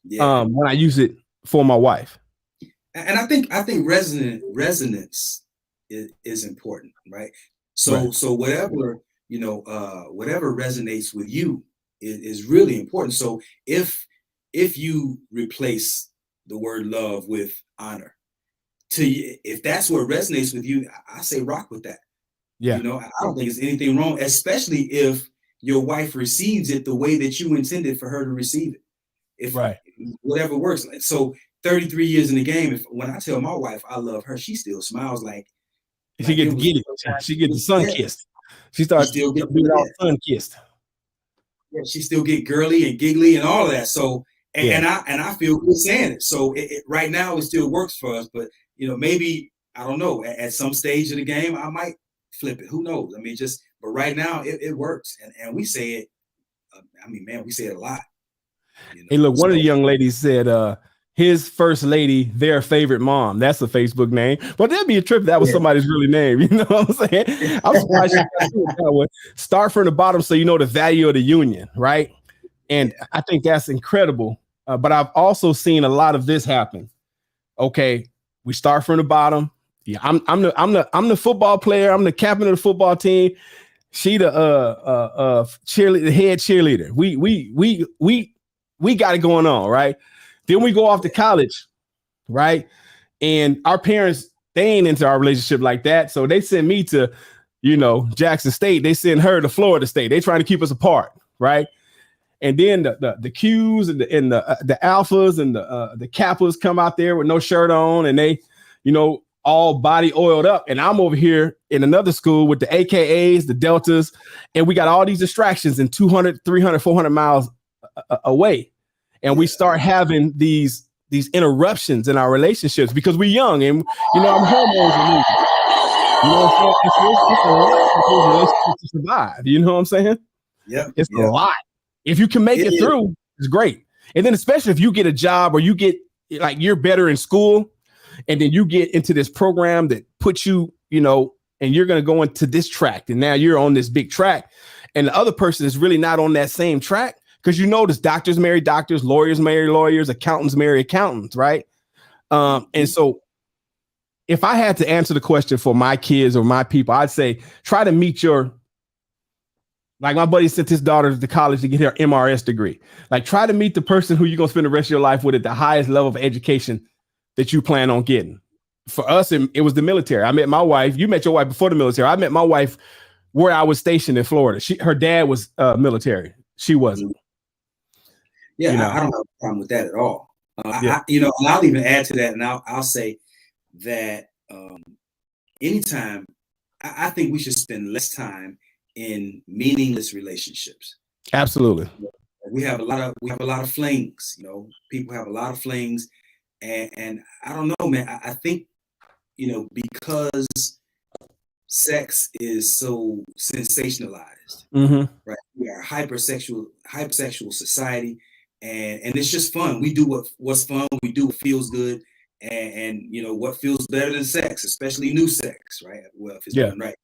when I use it for my wife. And I think resonance is important, right? So whatever whatever resonates with you is really important. So if you replace the word love with honor, if that's what resonates with you, I say rock with that. Yeah. I don't think there's anything wrong, especially if your wife receives it the way that you intended for her to receive it. If whatever works. So 33 years in the game, when I tell my wife I love her, she still smiles like she gets it. She gets the sun kissed. She starts still getting all sun kissed. Yeah, she still get girly and giggly and all of that. So and I feel good saying it. So right now it still works for us. But maybe I don't know. At some stage of the game, I might flip it. Who knows? I mean, but right now it works, and we say it. We say it a lot. Hey, look, one of the young ladies said, his first lady, their favorite mom. That's a Facebook name. But that'd be a trip if that was somebody's really name. You know what I'm saying? I'm surprised you got that one. Start from the bottom so you know the value of the union, right? And I think that's incredible. But I've also seen a lot of this happen. Okay, we start from the bottom. Yeah, I'm the football player. I'm the captain of the football team. She the cheerleader, the head cheerleader. We got it going on, right? Then we go off to college, right? And our parents, they ain't into our relationship like that. So they send me to, Jackson State. They send her to Florida State. They trying to keep us apart, right? And then the Qs and the alphas and the kappas come out there with no shirt on, and they, all body oiled up. And I'm over here in another school with the AKAs, the Deltas, and we got all these distractions in 200, 300, 400 miles away. And we start having these interruptions in our relationships because we're young and, I'm hormones releasing. It's a lot to survive. You know what I'm saying? Yeah. It's a lot. If you can make it through, it's great. And then especially if you get a job or you get like you're better in school and then you get into this program that puts you, and you're going to go into this track and now you're on this big track and the other person is really not on that same track. Because there's doctors marry doctors, lawyers marry lawyers, accountants marry accountants, right? And so if I had to answer the question for my kids or my people, I'd say try to meet like my buddy sent his daughter to college to get her MRS degree. Like try to meet the person who you're going to spend the rest of your life with at the highest level of education that you plan on getting. For us, it was the military. I met my wife. You met your wife before the military. I met my wife where I was stationed in Florida. Her dad was military. She wasn't. Yeah, You know, I don't have a problem with that at all. yeah, And I'll even add to that, and I'll say that anytime I think we should spend less time in meaningless relationships. absolutely. We have a lot of flings. People have a lot of flings, and I don't know, man. I think because sex is so sensationalized, Mm-hmm. right? We are a hypersexual society, and it's just fun. We do what's fun. We do what feels good, and what feels better than sex, especially new sex, right? Well, if it's Yeah. done right.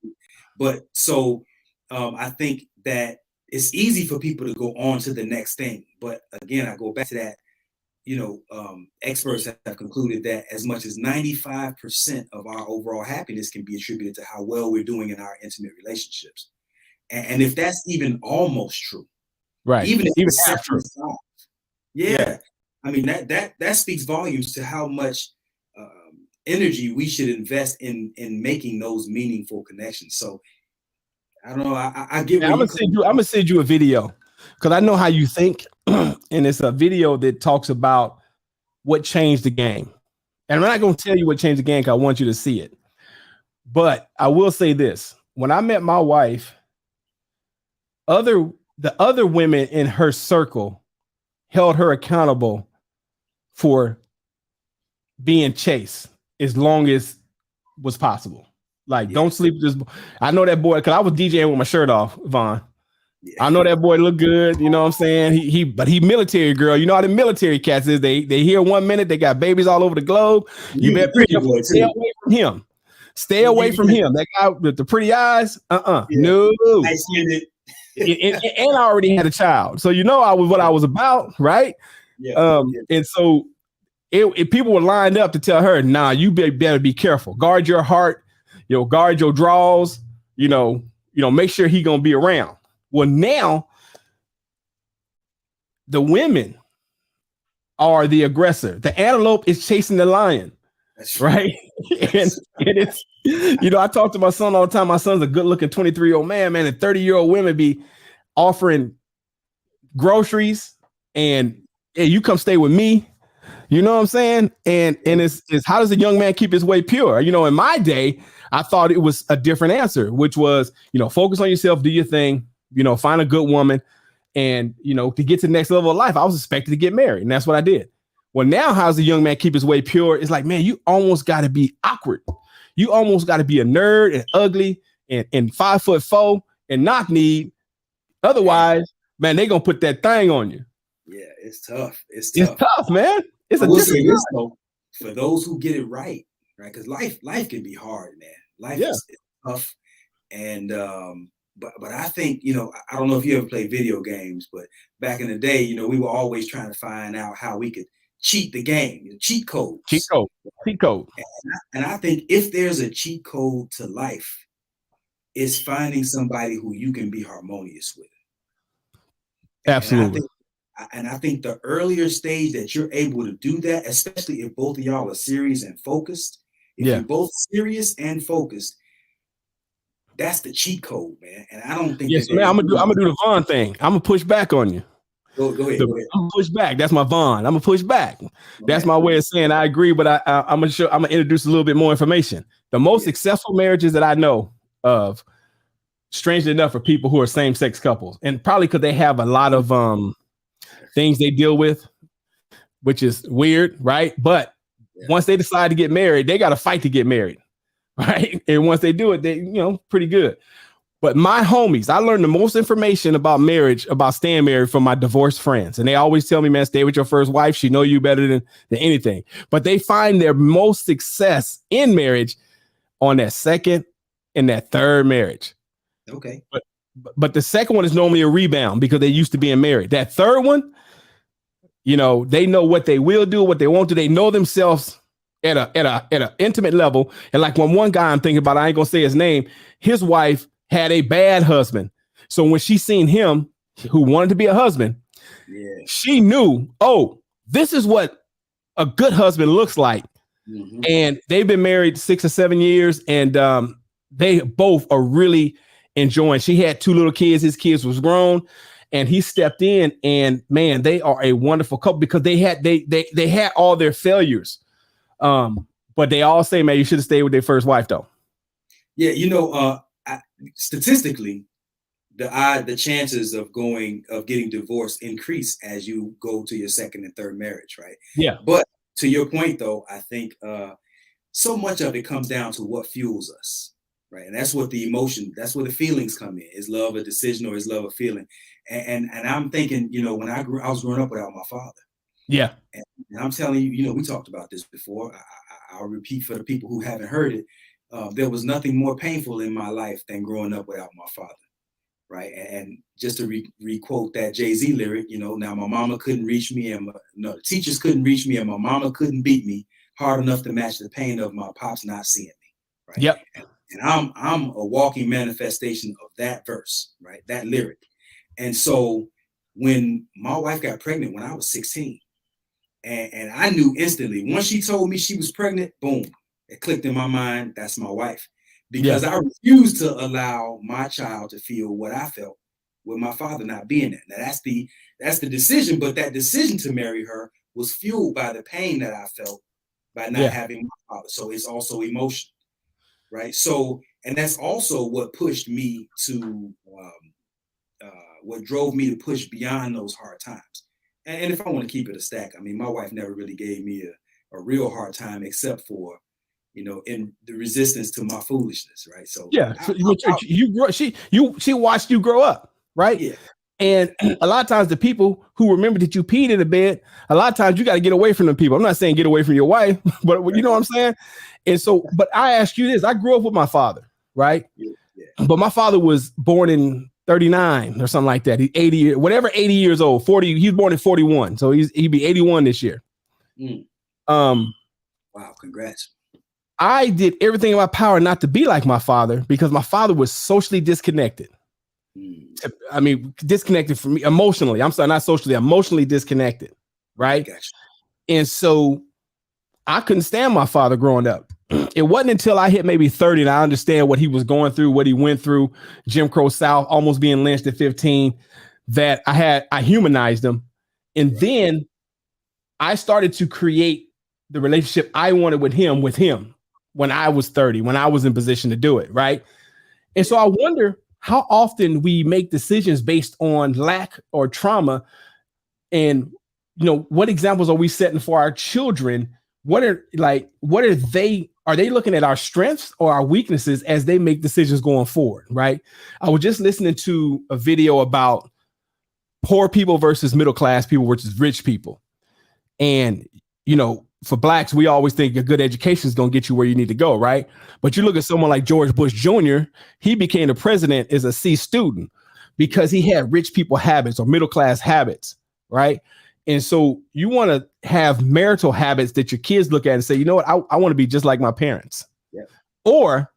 But so I think that it's easy for people to go on to the next thing. But again, I go back to that. Experts have concluded that as much as 95% of our overall happiness can be attributed to how well we're doing in our intimate relationships. And if that's even almost true, Right. even if Even it's half true. 75, yeah, I mean that speaks volumes to how much energy we should invest in making those meaningful connections. So I don't know. I get where I'm gonna send you a video because I know how you think, and it's a video that talks about what changed the game. And I'm not gonna tell you what changed the game because I want you to see it. But I will say this: when I met my wife, the other women in her circle held her accountable for being chaste as long as was possible. Like, don't sleep with this. I know that boy because I was DJing with my shirt off, Vaughn. Yeah. I know that boy look good, you know what I'm saying? But he military girl. You know how the military cats is. They here 1 minute, they got babies all over the globe. You better stay away from him. Stay away from him. That guy with the pretty eyes. Yeah. No. And I already had a child. So you know I was what I was about, right? Yeah. And so if people were lined up to tell her, nah, you better be careful. Guard your heart, guard your draws, make sure he gonna be around. Well, now the women are the aggressor. The antelope is chasing the lion. That's right. And it's, I talk to my son all the time. My son's a good looking 23-year-old man, and 30-year-old women be offering groceries and hey, you come stay with me. You know what I'm saying? And it's how does a young man keep his way pure? In my day, I thought it was a different answer, which was, focus on yourself, do your thing, find a good woman. And, to get to the next level of life, I was expected to get married. And that's what I did. Well, now how does a young man keep his way pure? It's like, man, you almost got to be awkward. You almost got to be a nerd and ugly and 5'4" and knock-kneed. Otherwise, man, they going to put that thing on you. Yeah, it's tough. It's tough, man. It's I will say this, though, for those who get it right? Because life can be hard, man. Life is tough. And but I think, I don't know if you ever played video games, but back in the day, we were always trying to find out how we could cheat the game, cheat codes. Cheat code. And I think if there's a cheat code to life, it's finding somebody who you can be harmonious with. Absolutely. And I think the earlier stage that you're able to do that, especially if both of y'all are serious and focused, if you're both serious and focused, that's the cheat code, man. And I don't think. Yes, man. I'm gonna do the Vaughn thing. I'm gonna push back on you. Go ahead. I'm gonna push back. That's my Vaughn. I'm gonna push back. That's my way of saying I agree, but I'm gonna introduce a little bit more information. The most successful marriages that I know of, strangely enough, are people who are same-sex couples, and probably because they have a lot of things they deal with, which is weird, right? But once they decide to get married, they got to fight to get married, right? And once they do it, they, pretty good. But my homies, I learned the most information about marriage, about staying married from my divorced friends. And they always tell me, man, stay with your first wife. She know you better than anything. But they find their most success in marriage on that second and that third marriage. Okay. But the second one is normally a rebound because they used to being married. That third one, they know what they will do, what they won't do. They know themselves at a intimate level. And like one guy I'm thinking about, I ain't gonna say his name, his wife had a bad husband. So when she seen him who wanted to be a husband, she knew, oh, this is what a good husband looks like. Mm-hmm. And they've been married 6 or 7 years, and they both are really enjoying. She had 2 little kids. His kids was grown. and he stepped in, and man, they are a wonderful couple because they had all their failures. But they all say, man, you should have stayed with their first wife though. Yeah, statistically, the chances of getting divorced increase as you go to your second and third marriage, right? Yeah. But to your point though, I think so much of it comes down to what fuels us, right? And that's what that's where the feelings come in. Is love a decision or is love a feeling? And I'm thinking, when I was growing up without my father. Yeah. And I'm telling you, we talked about this before. I'll repeat for the people who haven't heard it. There was nothing more painful in my life than growing up without my father, right? And just to re-quote that Jay-Z lyric, now my mama couldn't reach me, and the teachers couldn't reach me, and my mama couldn't beat me hard enough to match the pain of my pops not seeing me, right? Yep. And I'm a walking manifestation of that verse, right? That lyric. And so when my wife got pregnant when I was 16, and I knew instantly, once she told me she was pregnant, boom, it clicked in my mind, that's my wife. Because I refused to allow my child to feel what I felt with my father not being there. Now that's the decision, but that decision to marry her was fueled by the pain that I felt by not having my father. So it's also emotion, right? So, and that's also what pushed me to, what drove me to push beyond those hard times. And if I want to keep it a stack, I mean, my wife never really gave me a real hard time except for, in the resistance to my foolishness, right? So she watched you grow up, right? Yeah. And a lot of times the people who remember that you peed in the bed, a lot of times you got to get away from them people. I'm not saying get away from your wife, but you know what I'm saying? And so, but I ask you this, I grew up with my father, right? Yeah. But my father was born in 39 or something like that. He's 80, whatever, 80 years old, 40. He was born in 41. So he'd be 81 this year. Wow, congrats. I did everything in my power not to be like my father because my father was socially disconnected. I mean, disconnected from me emotionally. I'm sorry, not socially, emotionally disconnected. Right. Gotcha. And so I couldn't stand my father growing up. It wasn't until I hit maybe 30 and I understand what he was going through, what he went through, Jim Crow South, almost being lynched at 15, that I humanized him. And then I started to create the relationship I wanted with him when I was 30, when I was in position to do it. Right. And so I wonder how often we make decisions based on lack or trauma. And, what examples are we setting for our children? Are they looking at our strengths or our weaknesses as they make decisions going forward? Right. I was just listening to a video about poor people versus middle class people versus rich people. And, for blacks, we always think a good education is going to get you where you need to go. Right. But you look at someone like George Bush Jr., he became the president as a C student because he had rich people habits or middle class habits. Right. And so you want to have marital habits that your kids look at and say, you know what, I want to be just like my parents. Yeah. Or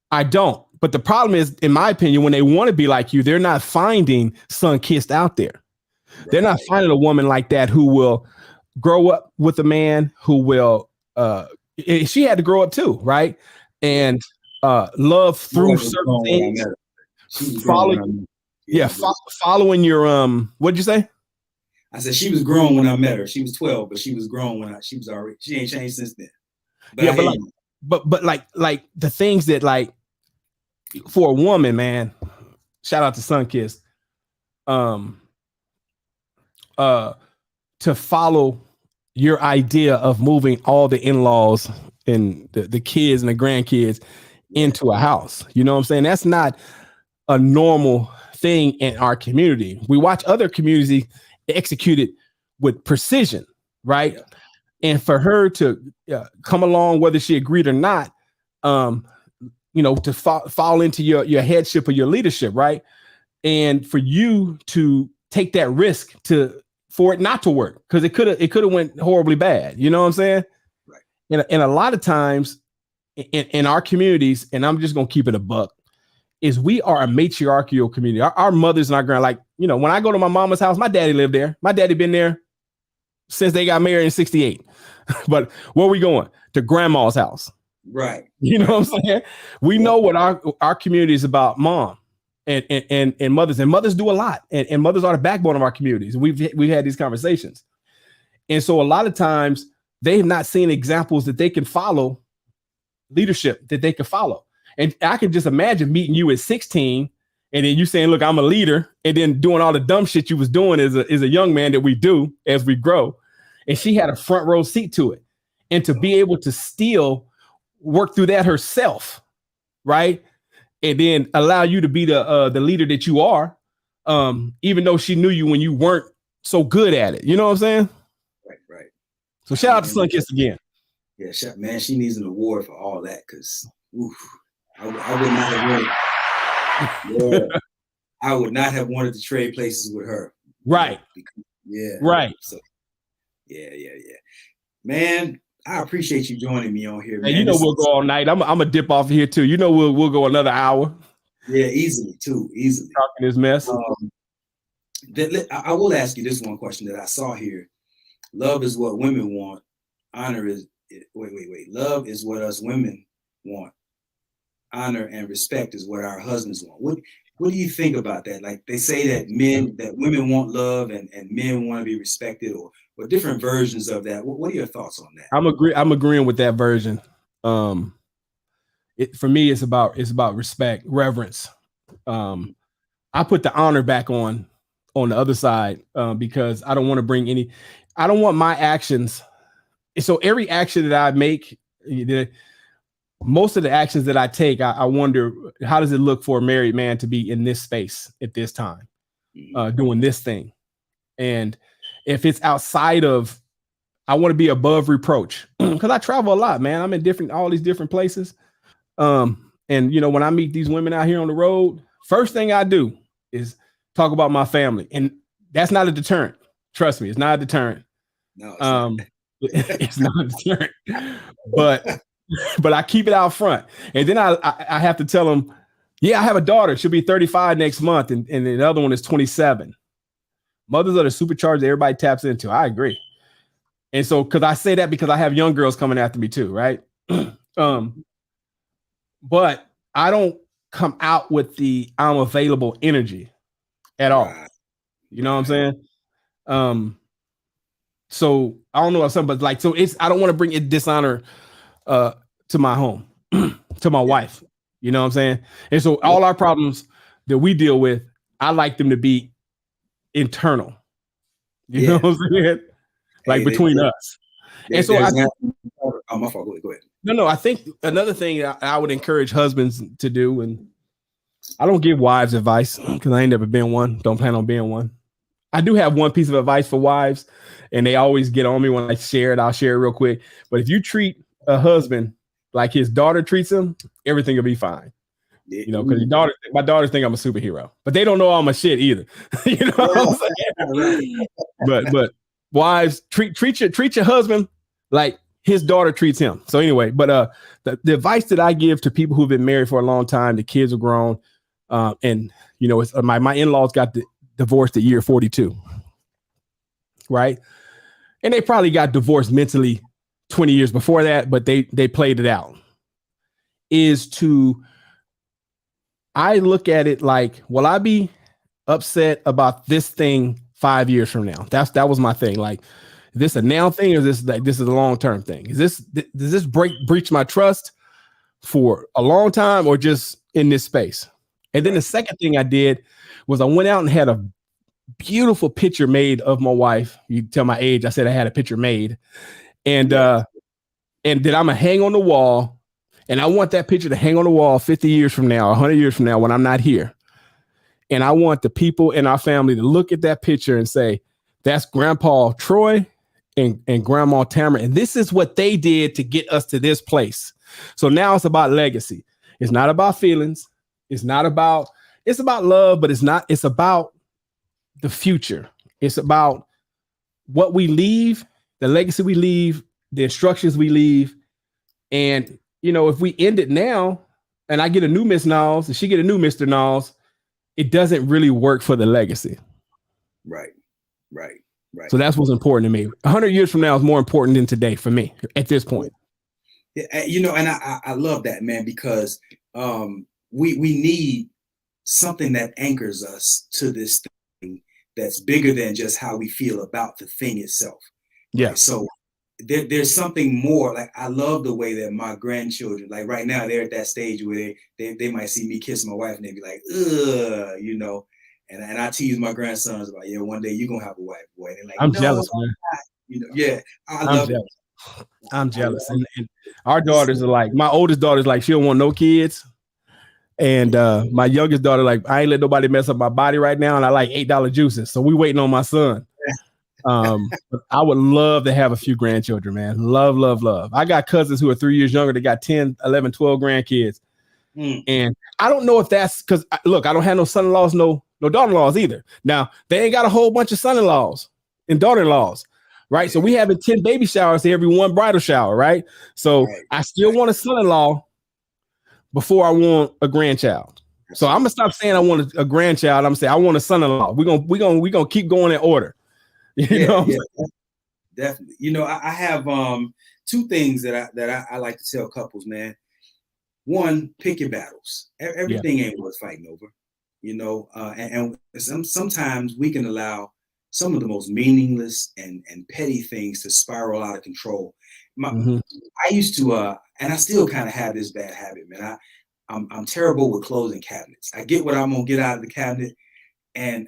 I don't. But the problem is, in my opinion, when they want to be like you, they're not finding sun-kissed out there. Right. They're not finding a woman like that who will grow up with a man who will, she had to grow up too, right? And love through certain things. Following your, what'd you say? I said she was grown when I met her. She was 12, but she was grown when she ain't changed since then. But but like the things that, like, for a woman, man, shout out to Sunkissed, to follow your idea of moving all the in-laws and the kids and the grandkids into a house. You know what I'm saying? That's not a normal thing in our community. We watch other communities execute it with precision, right? Yeah. And for her to come along, whether she agreed or not, to fall into your headship or your leadership, right? And for you to take that risk for it not to work, because it could have went horribly bad. You know what I'm saying? Right. And a lot of times in our communities, and I'm just gonna keep it a buck, is we are a matriarchal community. Our mothers and our grand, like, when I go to my mama's house, my daddy lived there. My daddy been there since they got married in 68. But where we going? To grandma's house. Right. You know what I'm saying? We know what our community is about, mom. and mothers do a lot, and mothers are the backbone of our communities. We've had these conversations, and so a lot of times they have not seen examples that they can follow, leadership that they can follow. And I can just imagine meeting you at 16, and then you saying, "Look, I'm a leader," and then doing all the dumb shit you was doing as a young man that we do as we grow. And she had a front row seat to it, and to be able to still work through that herself, right? And then allow you to be the leader that you are, even though she knew you when you weren't so good at it. You know what I'm saying? Right. So shout out to Sunkist again. Yeah, man, she needs an award for all that, because I would not have wanted. Yeah, I would not have wanted to trade places with her. Right. Yeah. Right. So, yeah. Man, I appreciate you joining me on here, man. And you know we'll go all night. I'm gonna dip off here too. You know we'll go another hour. Yeah, easily. Talking this mess. I will ask you this one question that I saw here. Love is what women want. Honor is wait. Love is what us women want. Honor and respect is what our husbands want. What do you think about that? Like, they say that women want love and men want to be respected, or different versions of that. What are your thoughts on that? I'm agreeing with that version. For me, it's about respect, reverence. I put the honor back on the other side, because I don't want to bring I don't want my actions. So every action that I make, most of the actions that I take, I wonder, how does it look for a married man to be in this space at this time, doing this thing? And if it's outside of, I want to be above reproach, because I travel a lot, man. I'm in all these different places. And when I meet these women out here on the road, first thing I do is talk about my family. And that's not a deterrent. Trust me, it's not a deterrent. No, it's not a deterrent. But I keep it out front. And then I have to tell them, yeah, I have a daughter. She'll be 35 next month. And the other one is 27. Mothers are the supercharged that everybody taps into. I agree. And so, because I say that because I have young girls coming after me too, right? But I don't come out with the I'm available energy at all. You know what I'm saying? So I don't know what something, but I don't want to bring it dishonor to my home, to my wife. You know what I'm saying? And so all our problems that we deal with, I like them to be internal. You know what I'm saying? Like between us. And so my fault. Go ahead. No, I think another thing I would encourage husbands to do, and I don't give wives advice because I ain't never been one. Don't plan on being one. I do have one piece of advice for wives, and they always get on me when I share it. I'll share it real quick. But if you treat a husband like his daughter treats him, everything will be fine. Because my daughters think I'm a superhero, but they don't know all my shit either. You know what I'm saying? But wives, treat your husband like his daughter treats him. So anyway, but the advice that I give to people who've been married for a long time, the kids are grown, and it's my in-laws got divorced at year 42, right? And they probably got divorced mentally 20 years before that, but they played it out. I look at it like, will I be upset about this thing 5 years from now? That was my thing. Like, is this a now thing, or is this is a long-term thing? Does this breach my trust for a long time, or just in this space? And then the second thing I did was I went out and had a beautiful picture made of my wife. You tell my age. I said I had a picture made, and then I'm gonna hang on the wall. And I want that picture to hang on the wall 50 years from now, 100 years from now, when I'm not here. And I want the people in our family to look at that picture and say, that's Grandpa Troy and Grandma Tamara. And this is what they did to get us to this place. So now it's about legacy. It's not about feelings. It's about love, but it's about the future. It's about what we leave, the legacy we leave, the instructions we leave. And if we end it now and I get a new Miss Knowles and she get a new Mr. Knowles, it doesn't really work for the legacy. Right. So that's what's important to me. 100 years from now is more important than today for me at this point. Yeah, and I love that, man, because we need something that anchors us to this thing that's bigger than just how we feel about the thing itself. Yeah. Right? So there's something more. Like, I love the way that my grandchildren, like right now, they're at that stage where they might see me kiss my wife and they be like, ugh, you know. And I tease my grandsons about, yeah, one day you're gonna have a wife, boy. And they're like, I'm no, jealous, man. you know, yeah, I I'm love jealous. it. I'm jealous. And our daughters are like, my oldest daughter's like, she don't want no kids. And my youngest daughter, like, I ain't let nobody mess up my body right now. And I like $8 juices. So we waiting on my son. But I would love to have a few grandchildren, man. Love, love, love. I got cousins who are 3 years younger. They got 10, 11, 12 grandkids. And I don't know if that's because, look, I don't have no son-in-laws, no daughter-in-laws either. Now, they ain't got a whole bunch of son-in-laws and daughter-in-laws, right? So we having 10 baby showers to every one bridal shower, right? So I still want a son-in-law before I want a grandchild. So I'm gonna stop saying I want a grandchild. I'm gonna say I want a son-in-law. We're gonna keep going in order. You know? Definitely. You know, I have two things that I like to tell couples, man. One, pick your battles. Everything ain't worth fighting over. You know, and sometimes we can allow some of the most meaningless and petty things to spiral out of control. I used to, and I still kind of have this bad habit, man. I'm terrible with closing cabinets. I get what I'm gonna get out of the cabinet, and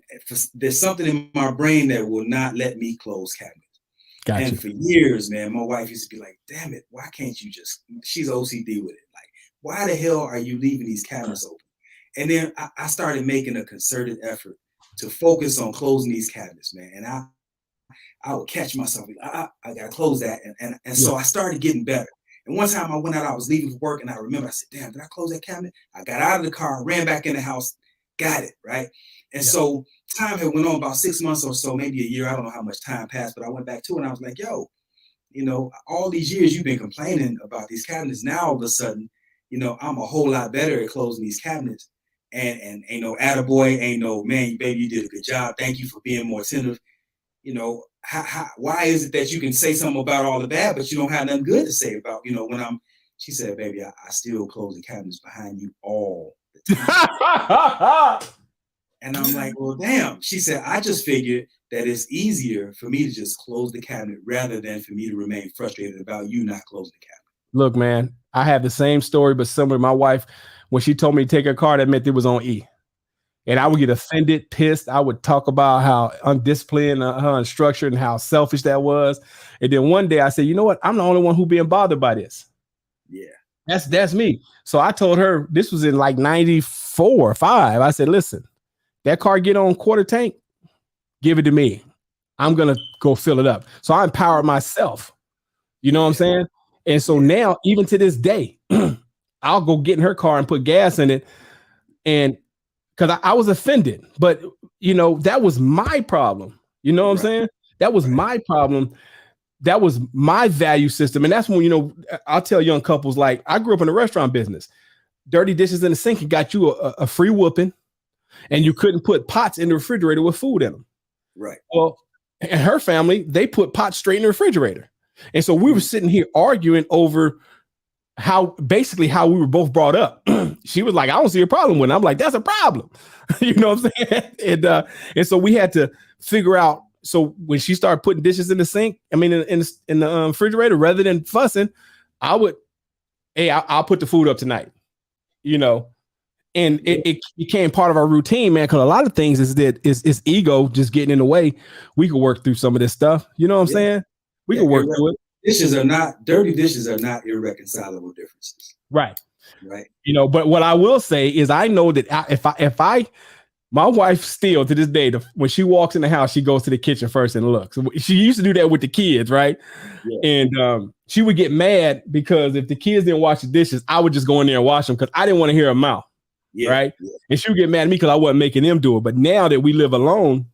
there's something in my brain that will not let me close cabinets. Gotcha. And for years, man, my wife used to be like, "Damn it, why can't you just?" She's OCD with it. Like, why the hell are you leaving these cabinets open? And then I started making a concerted effort to focus on closing these cabinets, man. And I would catch myself, I gotta close that. And so I started getting better. And one time I went out, I was leaving for work, and I remember I said, damn, did I close that cabinet? I got out of the car, ran back in the house, got it, right? And so time had went on about 6 months or so, maybe a year. I don't know how much time passed, but I went back to it and I was like, yo, you know, all these years you've been complaining about these cabinets. Now all of a sudden, you know, I'm a whole lot better at closing these cabinets. And ain't no attaboy, ain't no, man, baby, you did a good job. Thank you for being more attentive. You know, why is it that you can say something about all the bad, but you don't have nothing good to say about, you know, she said, baby, I still close the cabinets behind you all the time. And I'm like, well, damn. She said, I just figured that it's easier for me to just close the cabinet rather than for me to remain frustrated about you not closing the cabinet. Look, man, I have the same story, but similar. My wife, when she told me to take her car, that meant it was on E. And I would get offended, pissed. I would talk about how undisciplined, unstructured, and how selfish that was. And then one day I said, you know what? I'm the only one who being bothered by this. Yeah. That's me. So I told her, this was in like 94 or 5. I said, listen, that car get on quarter tank, give it to me. I'm going to go fill it up. So I empowered myself. You know what I'm saying? And so now, even to this day, I'll go get in her car and put gas in it. And because I was offended, but you know, that was my problem. You know what I'm saying? That was my problem. That was my value system. And that's when, you know, I'll tell young couples, like, I grew up in the restaurant business. Dirty dishes in the sink and got you a free whooping, and you couldn't put pots in the refrigerator with food in them. Right. Well, and her family, they put pots straight in the refrigerator. And so we were sitting here arguing over how we were both brought up. She was like, I don't see a problem with it. I'm like, that's a problem. You know what I'm saying? And so we had to figure out. So when she started putting dishes in the sink, I mean, in the refrigerator, rather than fussing, I'll put the food up tonight, you know, and it became part of our routine, man. Cause a lot of things is ego just getting in the way. We could work through some of this stuff. You know what I'm saying? We could work through it. Dirty dishes are not irreconcilable differences. Right. Right. You know, but what I will say is I know that my wife still to this day, when she walks in the house, she goes to the kitchen first and looks. She used to do that with the kids. Right. Yeah. And she would get mad because if the kids didn't wash the dishes, I would just go in there and wash them because I didn't want to hear her mouth. Yeah. Right. Yeah. And she would get mad at me because I wasn't making them do it. But now that we live alone,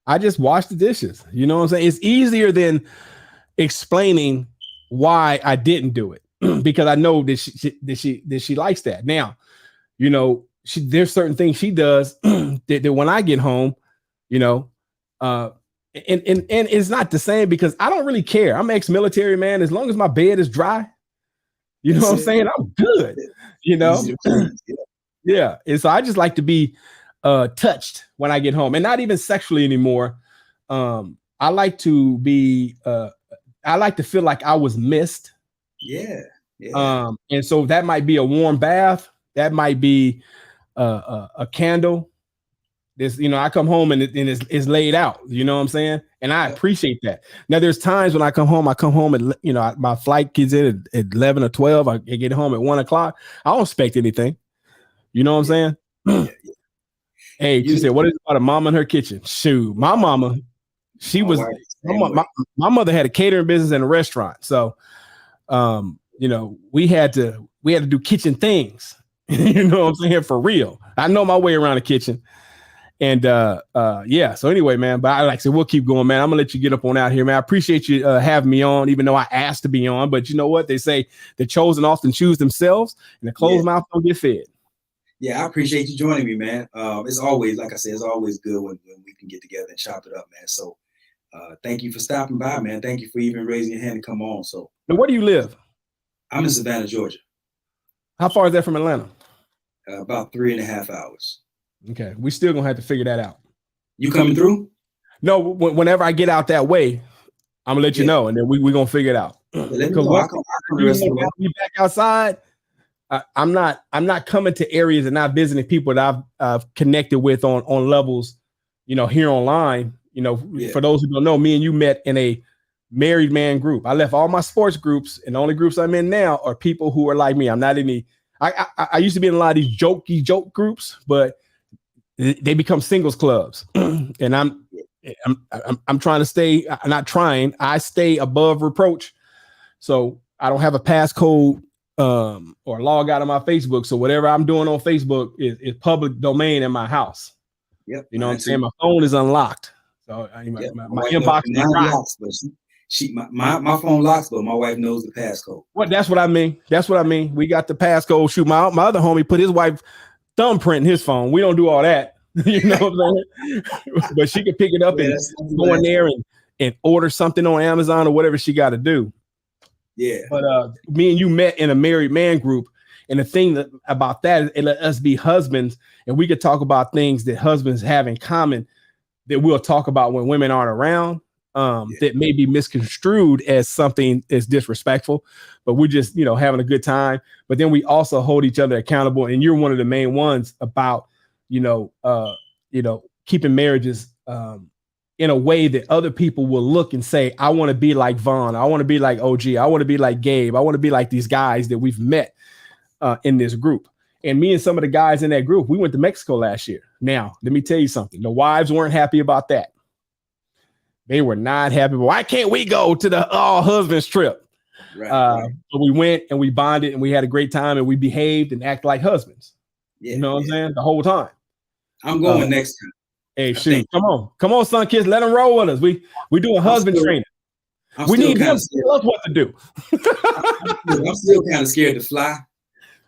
I just wash the dishes. You know what I'm saying? It's easier than explaining why I didn't do it because I know that she likes that. Now, you know, there's certain things she does that when I get home, you know, and it's not the same because I don't really care. I'm ex-military, man. As long as my bed is dry, you know what I'm saying? I'm good. You know? Yeah. And so I just like to be touched when I get home, and not even sexually anymore. I like to be I like to feel like I was missed. Yeah. Yeah. And so that might be a warm bath, that might be a candle. This, I come home and it's laid out, you know what I'm saying? And I appreciate that. Now, there's times when I come home at, my flight gets in at 11 or 12. I get home at 1 o'clock. I don't expect anything. You know what I'm saying? Yeah. Hey, she said, what is it about a mama in her kitchen? Shoot, my mama, my mother had a catering business and a restaurant. So, we had to do kitchen things, you know what I'm saying? For real. I know my way around the kitchen. And so anyway, man, but like I said, we'll keep going, man. I'm gonna let you get up on out here, man. I appreciate you having me on, even though I asked to be on. But you know what? They say the chosen often choose themselves, and the closed mouth don't get fed. Yeah, I appreciate you joining me, man. It's always, like I said, it's always good when we can get together and chop it up, man. So thank you for stopping by, man. Thank you for even raising your hand to come on. So now, where do you live? I'm in Savannah, Georgia. How far is that from Atlanta? About 3.5 hours. Okay, we still gonna have to figure that out. You coming through? No, whenever I get out that way, I'm gonna let you know, and then we gonna figure it out. Because I'll be back outside. I'm not coming to areas and not visiting people that I've connected with on levels, here online. For those who don't know, me and you met in a married man group. I left all my sports groups, and the only groups I'm in now are people who are like me. I'm not any. I used to be in a lot of these joke groups, but they become singles clubs, and I'm trying to stay. Not trying. I stay above reproach, so I don't have a passcode or log out of my Facebook. So whatever I'm doing on Facebook is public domain in my house. Yep. You know what I'm saying? My phone is unlocked, so my inbox is locks, but my phone locks, but my wife knows the passcode. Well, that's what I mean. We got the passcode. Shoot, my other homie put his wife thumbprint in his phone. We don't do all that. You know what I'm saying? But she can pick it up and go in there and order something on Amazon or whatever she got to do. Yeah. But me and you met in a married man group. And the thing about that is it let us be husbands, and we could talk about things that husbands have in common that we'll talk about when women aren't around, that may be misconstrued as something that's disrespectful, but we're just, having a good time. But then we also hold each other accountable. And you're one of the main ones about, keeping marriages in a way that other people will look and say, I want to be like Vaughn. I want to be like OG. I want to be like Gabe. I want to be like these guys that we've met in this group. And me and some of the guys in that group, we went to Mexico last year. Now, let me tell you something. The wives weren't happy about that. They were not happy. Why can't we go to the all husbands trip? Right. So we went and we bonded and we had a great time and we behaved and acted like husbands. Yeah, you know what I'm saying? The whole time. I'm going next time. Hey, shoot, come on, son, kids, let them roll with us. We do a husband training. We need him to tell us what to do. I'm still kind of scared to fly,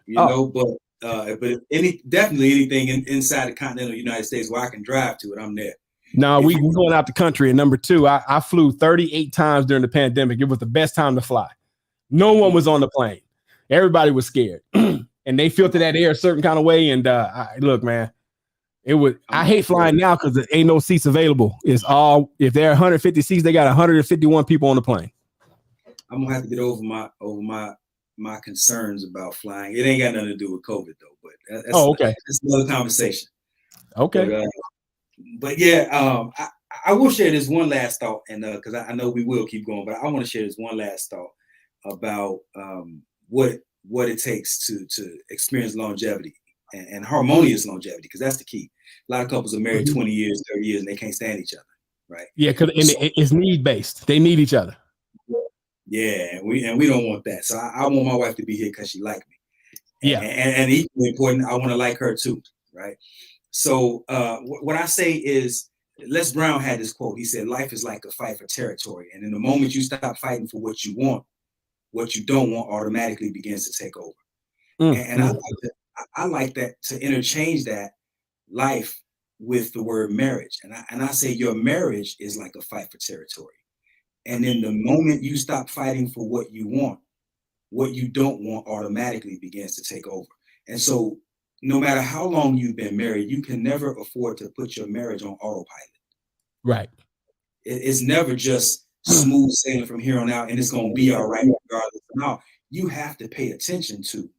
but definitely anything inside the continental United States where I can drive to it, I'm there. No, we're going out the country. And number two, I flew 38 times during the pandemic. It was the best time to fly. No one was on the plane. Everybody was scared. And they filter that air a certain kind of way. And look, man, I hate flying now because there ain't no seats available. It's all, if there are 150 seats, they got 151 people on the plane. I'm gonna have to get over my concerns about flying. It ain't got nothing to do with COVID though, but that's another conversation. Okay. But yeah, I will share this one last thought, and because I know we will keep going, but I want to share this one last thought about what it takes to experience longevity and harmonious longevity, because that's the key. A lot of couples are married 20 years, 30 years, and they can't stand each other, right? Yeah, because it's need based. They need each other. Yeah, and we don't want that. So I want my wife to be here because she like me. Yeah, and equally important, I want to like her too, right? So what I say is, Les Brown had this quote. He said, "Life is like a fight for territory, and in the moment you stop fighting for what you want, what you don't want automatically begins to take over." And I like that, to interchange that life with the word marriage. And I say your marriage is like a fight for territory. And in the moment you stop fighting for what you want, what you don't want automatically begins to take over. And so no matter how long you've been married, you can never afford to put your marriage on autopilot. Right. It's never just smooth sailing from here on out and it's going to be all right regardless. No, you have to pay attention to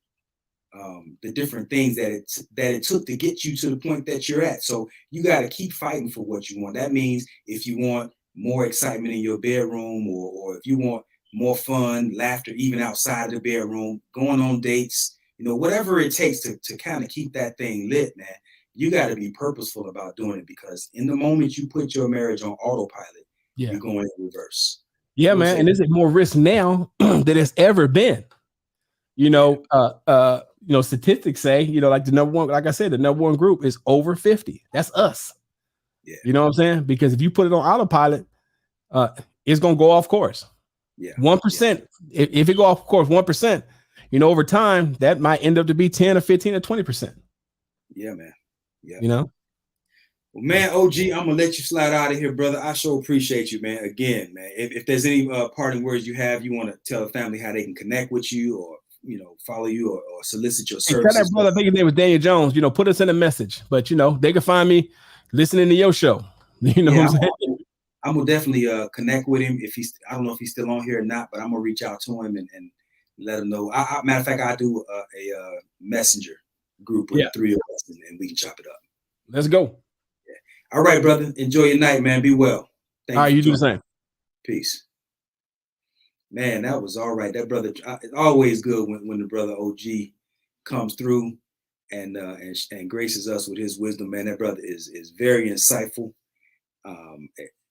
the different things that it took to get you to the point that you're at. So you got to keep fighting for what you want. That means if you want more excitement in your bedroom, or if you want more fun, laughter, even outside of the bedroom, going on dates, whatever it takes to kind of keep that thing lit, man, you got to be purposeful about doing it, because in the moment you put your marriage on autopilot, you're going in reverse. Yeah, man. And there's more risk now than it's ever been. Statistics say, like the number one, like I said, the number one group is over 50. That's us. Yeah. You know what I'm saying? Because if you put it on autopilot, it's going to go off course. Yeah. 1%. Yeah. If it go off course 1%, over time, that might end up to be 10 or 15 or 20%. Yeah, man. Yeah. Well, man, OG, I'm going to let you slide out of here, brother. I sure appreciate you, man. Again, man, if there's any parting words you have, you want to tell the family how they can connect with you, or follow you, or solicit your services. Tell that brother, I think his name was Daniel Jones, put us in a message, but they can find me listening to your show. What I'm saying? I'm gonna definitely connect with him. I don't know if he's still on here or not, but I'm gonna reach out to him and let him know. Matter of fact, I do a messenger group with 3 of us, and we can chop it up. Let's go. Yeah. All right, brother. Enjoy your night, man. Be well. All right, you do the same. Peace. Man, that was all right. That brother, it's always good when the brother OG comes through and graces us with his wisdom. Man, that brother is very insightful,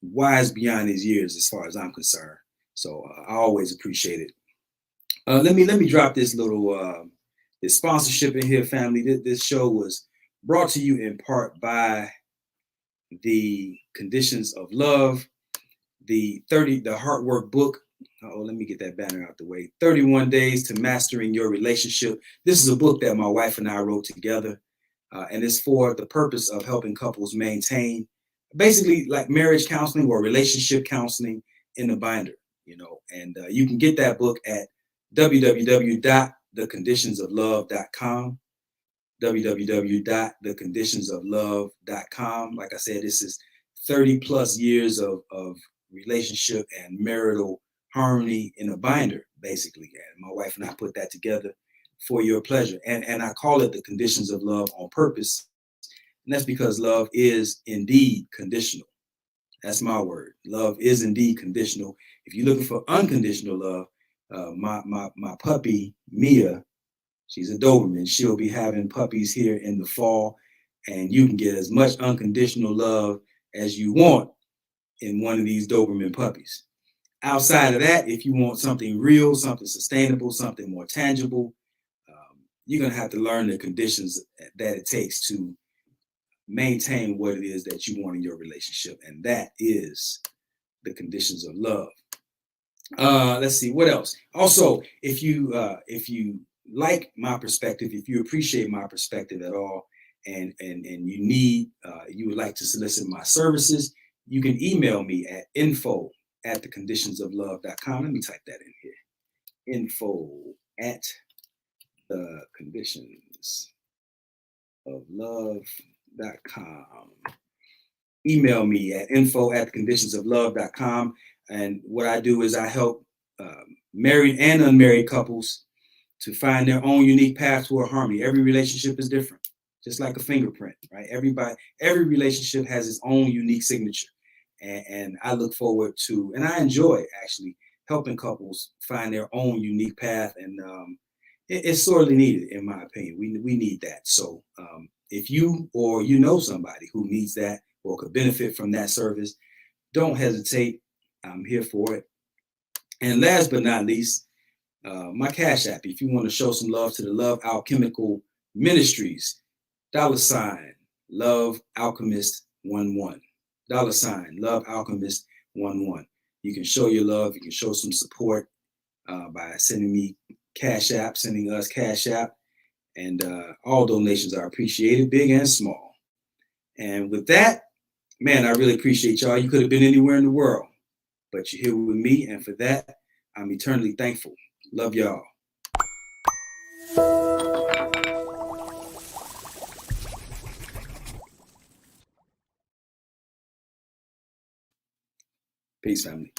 wise beyond his years, as far as I'm concerned. So I always appreciate it. Let me drop this little this sponsorship in here, family. This show was brought to you in part by the Conditions of Love, the Heart Work book. Let me get that banner out the way. 31 Days to Mastering Your Relationship. This is a book that my wife and I wrote together, and it's for the purpose of helping couples maintain, basically like marriage counseling or relationship counseling in a binder, and you can get that book at www.theconditionsoflove.com, www.theconditionsoflove.com. Like I said, this is 30 plus years of relationship and marital harmony in a binder, basically. And my wife and I put that together for your pleasure. And I call it The Conditions of Love on purpose. And that's because love is indeed conditional. That's my word. Love is indeed conditional. If you're looking for unconditional love, my puppy, Mia, she's a Doberman. She'll be having puppies here in the fall, and you can get as much unconditional love as you want in one of these Doberman puppies. Outside of that, if you want something real, something sustainable, something more tangible, you're going to have to learn the conditions that it takes to maintain what it is that you want in your relationship. And that is the conditions of love. Let's see, what else? Also, if you like my perspective, if you appreciate my perspective at all, and you would like to solicit my services, you can email me at info@theconditionsoflove.com. Let me type that in here. info@theconditionsoflove.com. Email me at info@theconditionsoflove.com. And what I do is I help married and unmarried couples to find their own unique path toward harmony. Every relationship is different, just like a fingerprint, right? Every relationship has its own unique signature. And I look forward to, and I enjoy actually helping couples find their own unique path. And it's sorely needed, in my opinion. We need that. So if you or somebody who needs that or could benefit from that service, don't hesitate. I'm here for it. And last but not least, my Cash App. If you want to show some love to the Love Alchemical Ministries, $ Love Alchemist 11. $ Love Alchemist 11. You can show your love. You can show some support by sending me Cash App, sending us Cash App, and all donations are appreciated, big and small. And with that, man, I really appreciate y'all. You could have been anywhere in the world, but you're here with me, and for that, I'm eternally thankful. Love y'all. Peace, family.